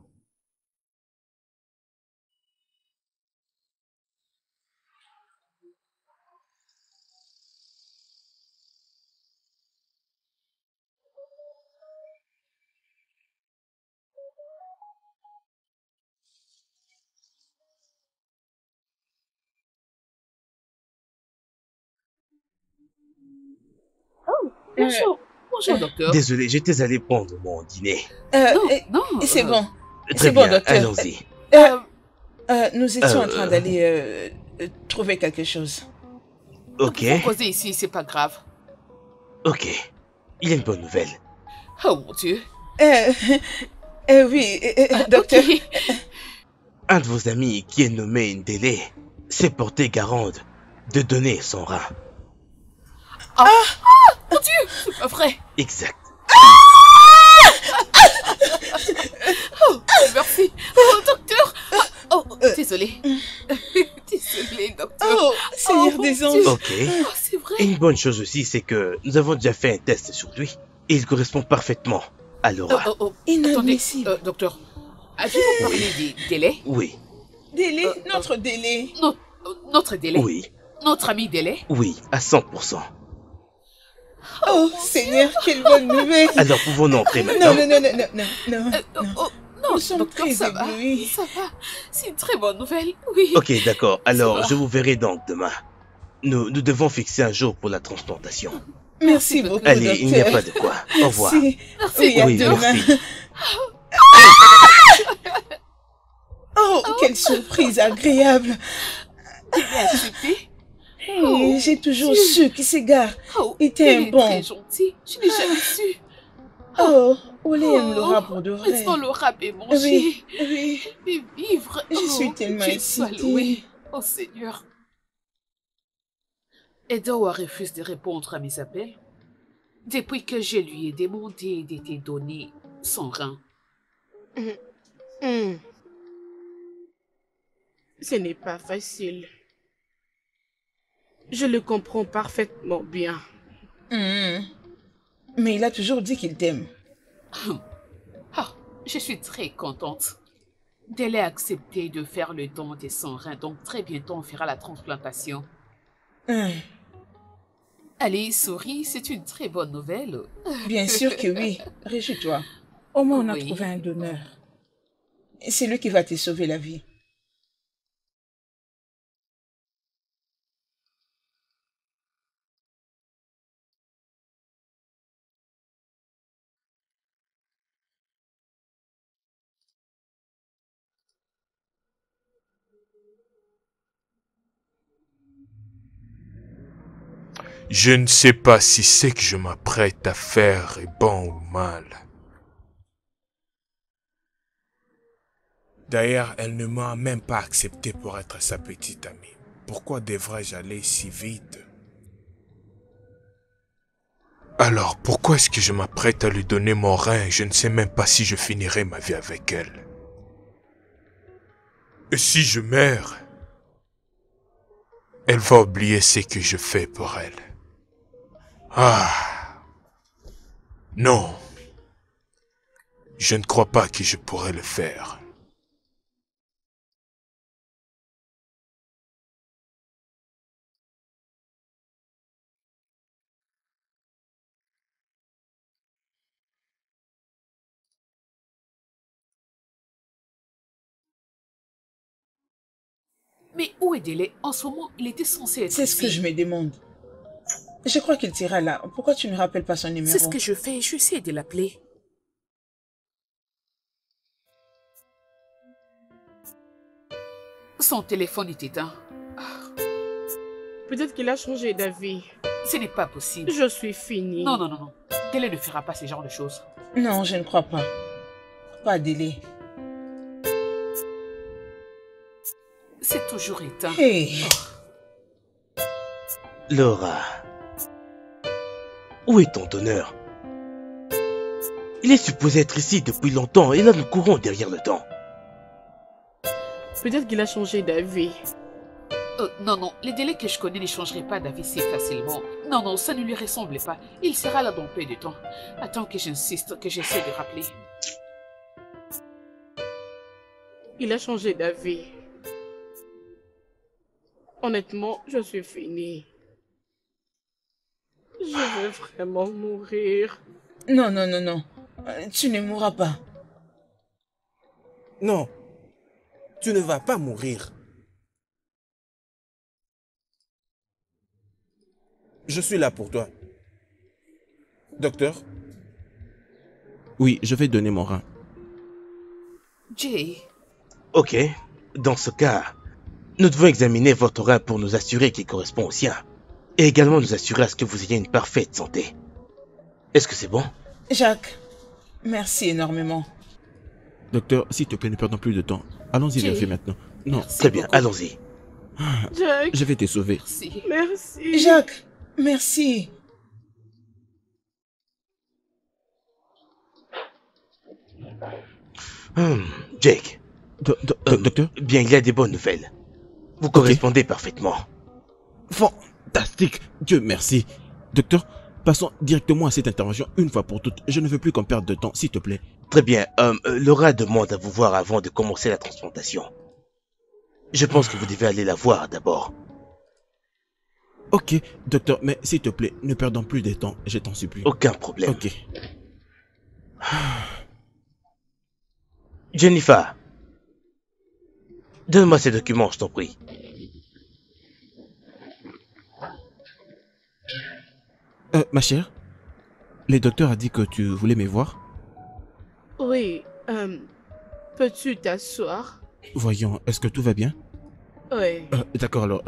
S1: Bonjour, docteur.
S6: Désolé, j'étais allé prendre mon dîner.
S1: Non.
S2: C'est bon.
S6: Très
S2: C'est
S6: bien,
S2: bon, docteur.
S6: allons-y.
S2: Nous étions en train d'aller trouver quelque chose.
S6: Ok,
S1: Vous causez ici, c'est pas grave.
S6: ok. Il y a une bonne nouvelle.
S1: Oh mon Dieu.
S2: Oui, docteur.
S1: Ok.
S6: Un de vos amis qui est nommé Ndele s'est porté garante de donner son rein.
S1: Mon Dieu, c'est pas vrai.
S6: Exact.
S1: Oh, merci. Oh, docteur. Désolé. Désolé, docteur.
S2: Oh, Seigneur
S1: mon
S2: des
S1: Dieu.
S2: anges.
S6: Ok.
S1: Oh, c'est vrai.
S6: Et une bonne chose aussi, c'est que nous avons déjà fait un test sur lui. Et il correspond parfaitement à Laura.
S2: Inadmissible.
S1: Attendez, docteur. Avez-vous parlé des délais?
S6: Oui,
S2: Délai, notre délai.
S1: Notre délai?
S6: oui,
S1: Notre ami délai?
S6: oui, à 100%.
S2: Oh, Seigneur, quelle bonne nouvelle.
S6: Alors pouvons-nous entrer maintenant?
S2: Non.
S1: Non,
S2: Nous sommes
S1: docteur,
S2: très
S1: ça va.
S2: éblouis.
S1: Ça va. C'est une très bonne nouvelle, oui.
S6: Ok, d'accord. Alors,
S1: va.
S6: je vous verrai donc demain. Nous devons fixer un jour pour la transplantation.
S2: Merci beaucoup,
S6: Allez,
S2: docteur.
S6: il n'y a pas de quoi. Au revoir.
S2: Merci.
S1: Merci,
S2: Oui, à
S6: Oui,
S2: demain.
S6: merci.
S2: Oh, quelle surprise agréable.
S1: Tu l'as accepté?
S2: Hey, j'ai toujours su qu'il s'égare.
S1: Oh,
S2: était
S1: il
S2: un
S1: est
S2: bon.
S1: très gentil. Je n'ai jamais su.
S2: Oh, Olé aime Laura pour de vrai.
S1: Laisse-moi Laura et manger.
S2: Oui.
S1: Et vivre.
S2: Je suis tellement
S1: Dieu soit
S2: excitée.
S1: loué. Oh Seigneur. Edoa refuse de répondre à mes appels. Depuis que je lui ai demandé de te donner son rein,
S3: Ce n'est pas facile. Je le comprends parfaitement bien.
S2: Mais il a toujours dit qu'il t'aime.
S1: Ah, je suis très contente. D'elle a accepté de faire le don de son rein, donc très bientôt on fera la transplantation. Allez, souris, c'est une très bonne nouvelle.
S2: Bien sûr que oui. Réjouis-toi. Au moins, on a
S1: Oui.
S2: trouvé un donneur. C'est lui qui va te sauver la vie.
S8: Je ne sais pas si ce que je m'apprête à faire est bon ou mal. D'ailleurs, elle ne m'a même pas accepté pour être sa petite amie. Pourquoi devrais-je aller si vite? Alors, pourquoi est-ce que je m'apprête à lui donner mon rein? Je ne sais même pas si je finirai ma vie avec elle. Et si je meurs, elle va oublier ce que je fais pour elle. Ah. Non. Je ne crois pas que je pourrais le faire.
S1: Mais où est Délé? En ce moment, il était censé être
S2: C'est ce que
S1: ici.
S2: je me demande. Je crois qu'il t'ira là. Pourquoi tu ne rappelles pas son numéro?
S1: C'est ce que je fais, je essaie de l'appeler. Son téléphone est éteint.
S3: Peut-être qu'il a changé d'avis.
S1: Ce n'est pas possible.
S3: Je suis finie.
S1: Non, non, non, non. Délé ne fera pas ce genre de choses.
S2: Non, je ne crois pas. Pas délai.
S1: C'est toujours éteint.
S2: Hey.
S6: Laura, où est ton donneur? Il est supposé être ici depuis longtemps et là nous courons derrière le temps.
S3: Peut-être qu'il a changé d'avis.
S1: Non, non, les délais que je connais ne changeraient pas d'avis si facilement. Non, non, ça ne lui ressemble pas. Il sera là dans peu de temps. Attends que j'insiste, que j'essaie de rappeler.
S3: Il a changé d'avis. Honnêtement, je suis finie. Je veux vraiment mourir.
S2: Non, non, non, non. Tu ne mourras pas.
S9: Non, tu ne vas pas mourir. Je suis là pour toi. Docteur?
S5: Oui, je vais donner mon rein.
S1: Jay.
S6: Ok, dans ce cas, nous devons examiner votre rein pour nous assurer qu'il correspond au sien. Et également nous assurer à ce que vous ayez une parfaite santé. Est-ce que c'est bon?
S2: Jacques, merci énormément.
S5: Docteur, s'il te plaît, ne perdons plus de temps. Allons-y vérifier maintenant. Non.
S6: Très bien, allons-y.
S3: Jacques.
S5: Je vais te sauver.
S1: Merci.
S3: Merci.
S2: Jacques, merci.
S6: Jake.
S5: Docteur?
S6: Bien, il y a des bonnes nouvelles. Vous correspondez parfaitement.
S5: Fantastique. Dieu merci. Docteur, passons directement à cette intervention une fois pour toutes. Je ne veux plus qu'on perde de temps, s'il te plaît.
S6: Très bien. Laura demande à vous voir avant de commencer la transplantation. Je pense que vous devez aller la voir d'abord.
S5: Ok, docteur, mais s'il te plaît, ne perdons plus de temps, je t'en supplie.
S6: Aucun problème.
S5: Ok.
S6: Jennifer, donne-moi ces documents, je t'en prie.
S5: Ma chère, le docteur a dit que tu voulais me voir.
S3: Oui, peux-tu t'asseoir?
S5: Voyons, est-ce que tout va bien?
S3: Oui.
S5: D'accord, alors...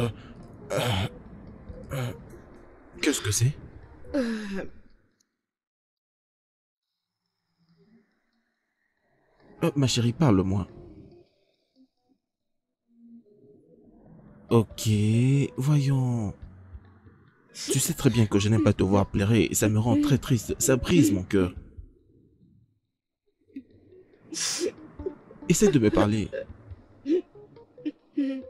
S5: qu'est-ce que c'est? Ma chérie, parle-moi. Ok, voyons. Tu sais très bien que je n'aime pas te voir pleurer et ça me rend très triste. Ça brise mon cœur. Essaie de me parler.
S3: Je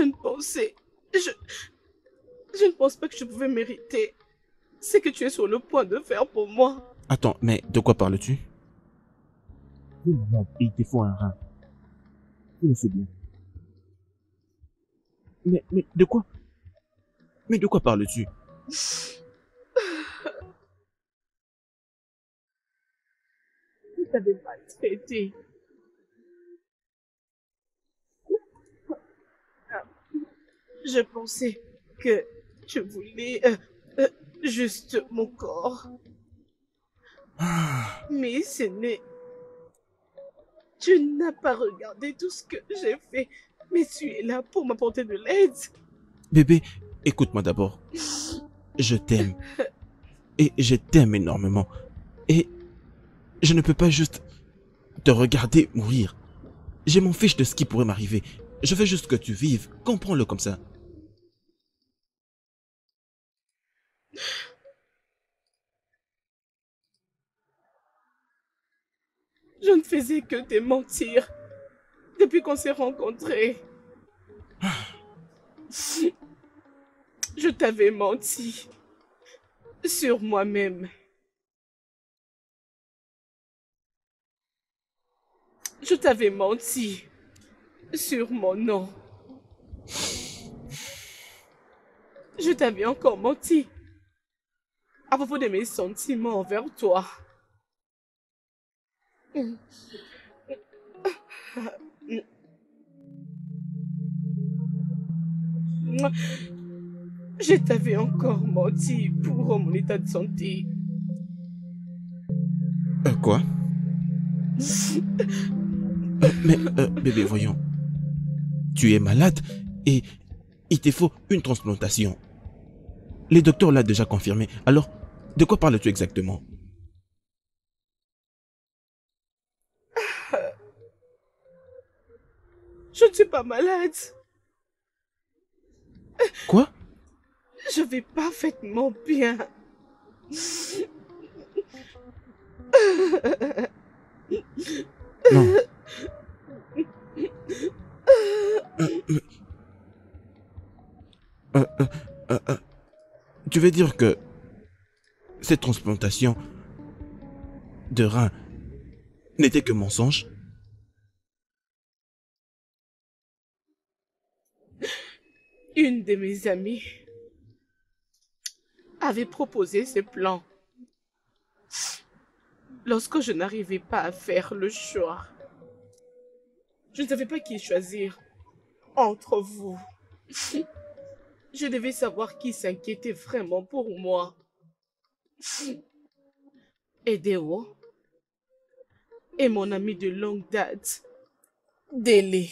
S3: ne pensais... Je ne pense pas que je pouvais mériter ce que tu es sur le point de faire pour moi.
S5: Attends, mais de quoi parles-tu? Tu es malade et il te faut un rein. Tu le sais bien. Mais de quoi? Mais de quoi parles-tu?
S3: Je t'avais maltraité. Je pensais que tu voulais juste mon corps. Mais ce n'est... Tu n'as pas regardé tout ce que j'ai fait. Mais tu es là pour m'apporter de l'aide.
S5: Bébé, écoute-moi d'abord. Je t'aime. Et je t'aime énormément. Et je ne peux pas juste te regarder mourir. Je m'en fiche de ce qui pourrait m'arriver. Je veux juste que tu vives. Comprends-le comme ça.
S3: Je ne faisais que te mentir depuis qu'on s'est rencontrés. Je t'avais menti sur moi-même. Je t'avais menti sur mon nom. Je t'avais encore menti à propos de mes sentiments envers toi. Je t'avais encore menti pour mon état de santé.
S5: Quoi? Bébé, voyons. Tu es malade et il te faut une transplantation. Les docteurs l'ont déjà confirmé. Alors, de quoi parles-tu exactement?
S3: Je ne suis pas malade.
S5: Quoi?
S3: Je vais parfaitement bien.
S5: Non. Tu veux dire que cette transplantation de rein n'était que mensonge?
S3: Une de mes amies avait proposé ce plan lorsque je n'arrivais pas à faire le choix. Je ne savais pas qui choisir entre vous. Je devais savoir qui s'inquiétait vraiment pour moi. Edeo et mon ami de longue date, Délé.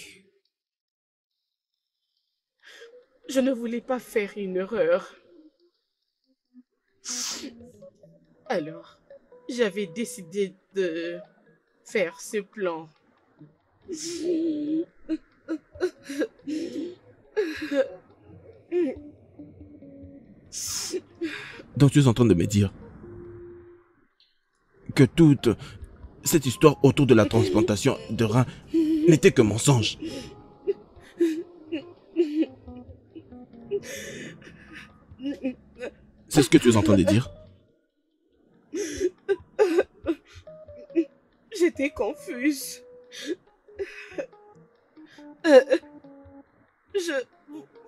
S3: Je ne voulais pas faire une erreur. Alors, j'avais décidé de faire ce plan.
S5: Donc tu es en train de me dire que toute cette histoire autour de la transplantation de rein n'était que mensonge? C'est ce que tu es en train de dire?
S3: J'étais confuse. Je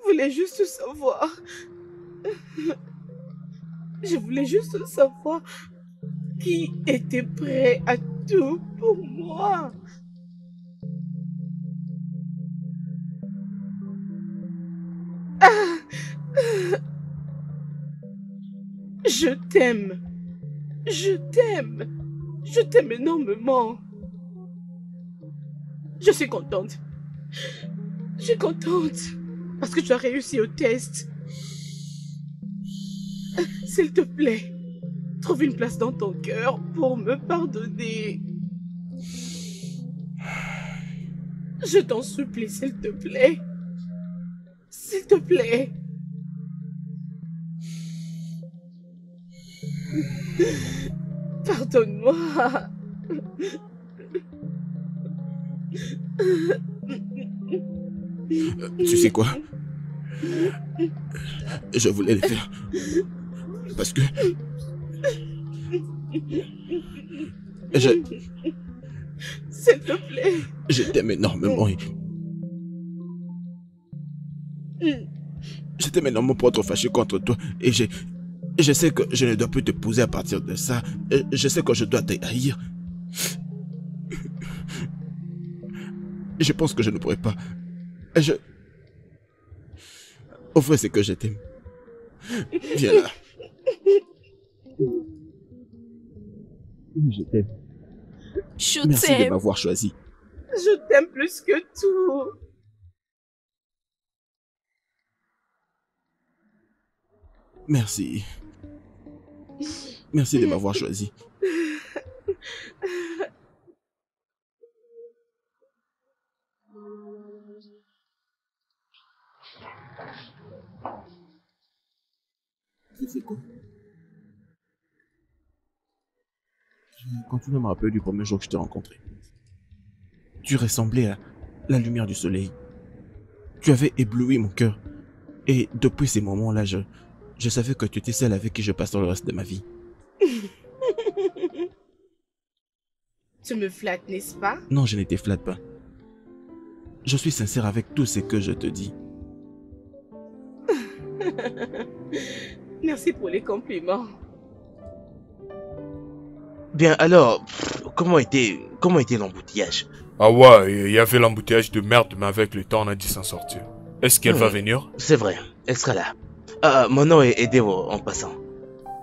S3: voulais juste savoir. Je voulais juste savoir qui était prêt à tout pour moi. Je t'aime. Je t'aime. Je t'aime énormément. Je suis contente. Je suis contente. Parce que tu as réussi au test. S'il te plaît, trouve une place dans ton cœur pour me pardonner. Je t'en supplie, s'il te plaît. S'il te plaît. Pardonne-moi.
S5: Tu sais quoi? Je voulais le faire. Parce que...
S3: S'il te plaît.
S5: Je t'aime énormément. Je t'aime énormément pour être fâché contre toi. Et je sais que je ne dois plus t'épouser à partir de ça. Je sais que je dois te haïr. Je pense que je ne pourrais pas. Au vrai, c'est que je t'aime. Viens là. Je t'aime.
S7: Je
S5: Merci de
S7: t'aime.
S5: m'avoir choisi.
S3: Je t'aime plus que tout.
S5: Merci. Merci de m'avoir choisi. Tu sais quoi? Je continue à me rappeler du premier jour que je t'ai rencontré. Tu ressemblais à la lumière du soleil. Tu avais ébloui mon cœur. Et depuis ces moments-là, je savais que tu étais celle avec qui je passerai le reste de ma vie.
S3: Tu me flattes, n'est-ce pas?
S5: Non, je ne te flatte pas. Je suis sincère avec tout ce que je te dis.
S3: Merci pour les compliments.
S6: Bien alors, comment était l'embouteillage?
S8: Ah ouais, il y avait l'embouteillage de merde, mais avec le temps, on a dû s'en sortir. Est-ce qu'elle va venir?
S6: C'est vrai, elle sera là. Mon nom est Dewo en passant.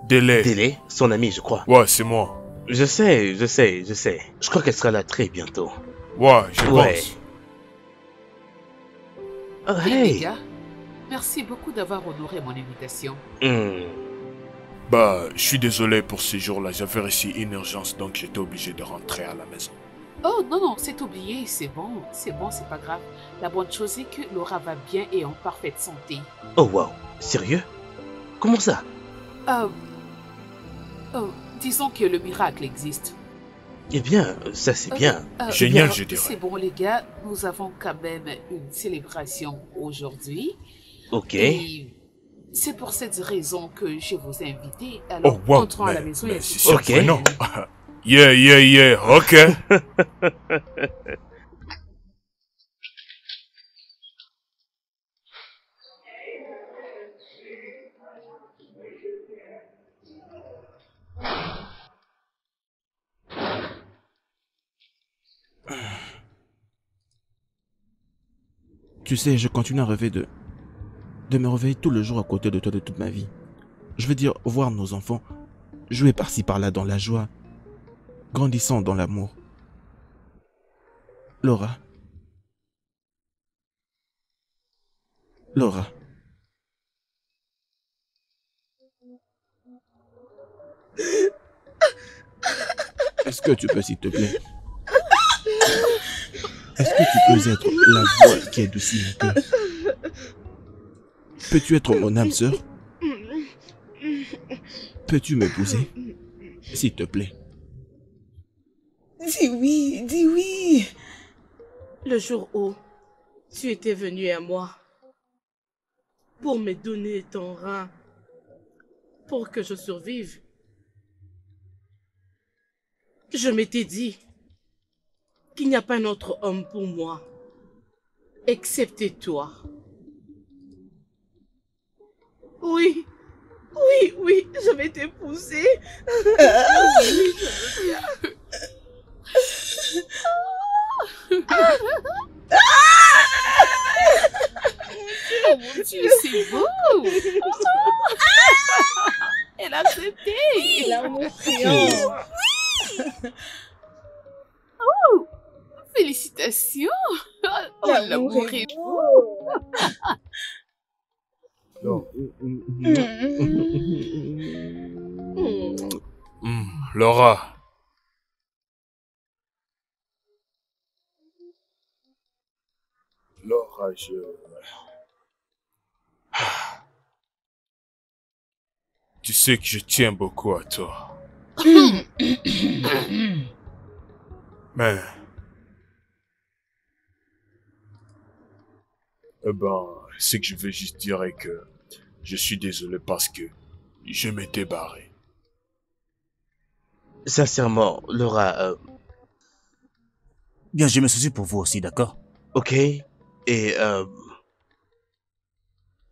S8: Délai.
S6: Délai, son ami, je crois.
S8: Ouais, c'est moi.
S6: Je sais. Je crois qu'elle sera là très bientôt.
S8: Ouais, je pense.
S6: Oh,
S1: Et
S6: hey.
S1: les gars, merci beaucoup d'avoir honoré mon invitation.
S8: Bah, je suis désolé pour ces jours-là. J'avais reçu une urgence, donc j'étais obligé de rentrer à la maison.
S1: Oh non, non, c'est oublié, c'est bon, c'est pas grave. La bonne chose est que Laura va bien et en parfaite santé.
S6: Oh wow, sérieux? Comment ça?
S1: Disons que le miracle existe.
S6: Eh bien, ça c'est bien.
S8: Génial, je dirais.
S1: C'est bon les gars, nous avons quand même une célébration aujourd'hui.
S6: Ok.
S1: Et c'est pour cette raison que je vous ai invité. Alors,
S8: Oh wow,
S1: entrons à la maison.
S8: mais c'est surprenant. Yeah, ok.
S5: Tu sais, je continue à rêver de me réveiller tout le jour à côté de toi de toute ma vie. Je veux dire, voir nos enfants jouer par-ci par-là dans la joie, grandissant dans l'amour. Laura. Laura. Est-ce que tu peux, s'il te plaît? Est-ce que tu peux être la voix qui adoucit mon cœur? Peux-tu être mon âme sœur? Peux-tu m'épouser? S'il te plaît.
S2: Dis oui, dis oui.
S3: Le jour où tu étais venu à moi pour me donner ton rein pour que je survive, je m'étais dit qu'il n'y a pas un autre homme pour moi, excepté toi. Oui, je vais t'épouser.
S1: Oh mon Dieu, c'est beau. Elle a accepté.
S2: L'amour criant.
S1: Oh, félicitations. Oh, l'amour est beau.
S8: Laura. Laura, tu sais que je tiens beaucoup à toi. Mais... ce que je veux juste dire est que je suis désolé parce que je m'étais barré.
S6: Sincèrement, Laura...
S10: Bien, je me soucie pour vous aussi, d'accord?
S6: Ok. Et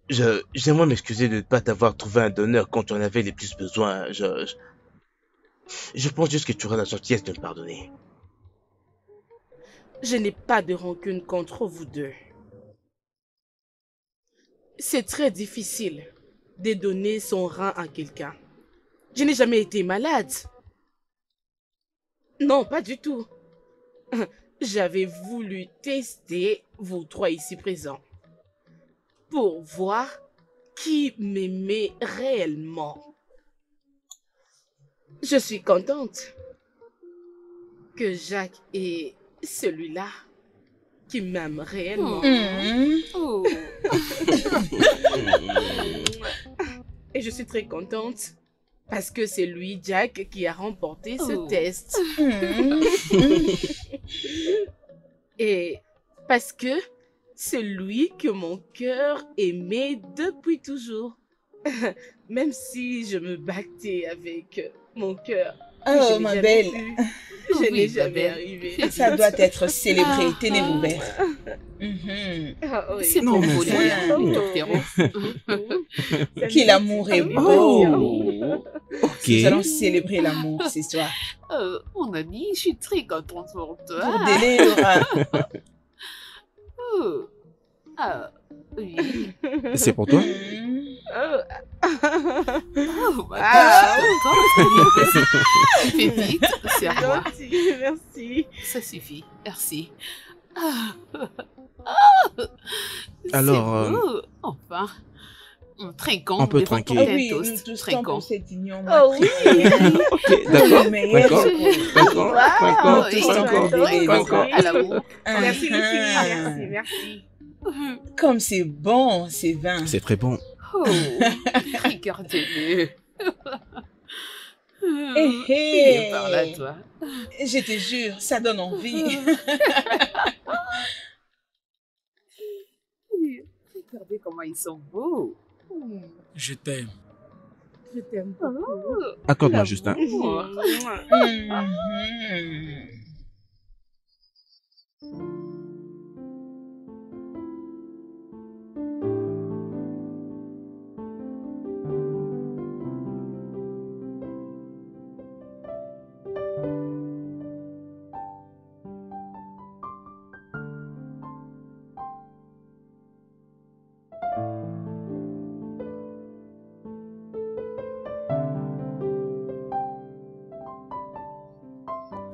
S6: j'aimerais m'excuser de ne pas t'avoir trouvé un donneur quand tu en avais les plus besoin. Je pense juste que tu auras la gentillesse de me pardonner.
S3: Je n'ai pas de rancune contre vous deux. C'est très difficile de donner son rein à quelqu'un. Je n'ai jamais été malade. Non, pas du tout. J'avais voulu tester vous trois ici présents pour voir qui m'aimait réellement. Je suis contente que Jacques est celui-là qui m'aime réellement.
S1: Oh.
S3: Et je suis très contente parce que c'est lui, Jack, qui a remporté ce test. Et parce que c'est lui que mon cœur aimait depuis toujours. Même si je me battais avec mon cœur.
S2: Oh, ma belle.
S3: Je n'ai jamais arrivé.
S2: Ça doit être célébré. Tenez-vous bien.
S3: Oui.
S1: C'est pour vous, docteur.
S2: Que l'amour est beau.
S5: Ok.
S2: Nous allons célébrer l'amour ce soir.
S1: Mon ami, je suis très contente pour toi.
S2: Pour délai, Laura.
S1: Oui.
S5: C'est pour toi?
S1: Ma contente. Fais vite, c'est à moi.
S3: Merci.
S1: Ça suffit, merci.
S5: Alors,
S1: beau. Enfin, trinquons.
S5: on peut
S1: devant
S5: trinquer.
S1: ton
S2: Ah oui,
S1: toast.
S2: nous tous
S1: Trinquons.
S2: pour cette union.
S3: Oh oui.
S5: Ok, d'accord,
S2: Le meilleur.
S5: d'accord, d'accord,
S1: Oui,
S5: d'accord, d'accord.
S1: à l'amour.
S3: Merci les filles, merci.
S2: Comme c'est bon, ces vins.
S5: C'est très bon.
S1: Oh, regardez-le.
S2: Hé,
S1: Viens par là, toi.
S2: Je te jure, ça donne envie.
S1: Regardez comment ils sont beaux.
S11: Je t'aime.
S3: Je t'aime beaucoup.
S5: Accorde-moi, Justin.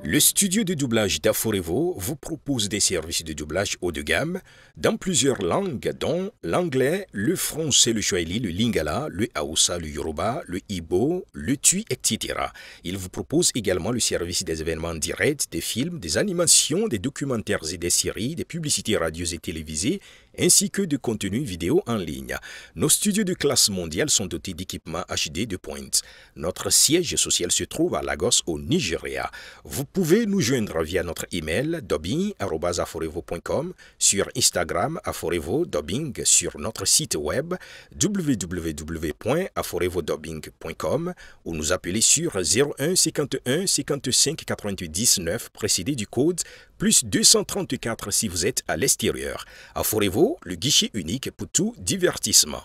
S12: Le studio de doublage d'Aforevo vous propose des services de doublage haut de gamme dans plusieurs langues, dont l'anglais, le français, le swahili, le lingala, le hausa, le yoruba, le igbo, le tui, etc. Il vous propose également le service des événements directs, des films, des animations, des documentaires et des séries, des publicités radios et télévisées, ainsi que de contenus vidéo en ligne. Nos studios de classe mondiale sont dotés d'équipements HD de pointe. Notre siège social se trouve à Lagos, au Nigeria. Vous pouvez nous joindre via notre email dubbing@aforevo.com, sur Instagram Aforevo Dubbing, sur notre site web www.aforevodubbing.com ou nous appeler sur 01 51 55 99 précédé du code plus 234 si vous êtes à l'extérieur. Aforevo, le guichet unique pour tout divertissement.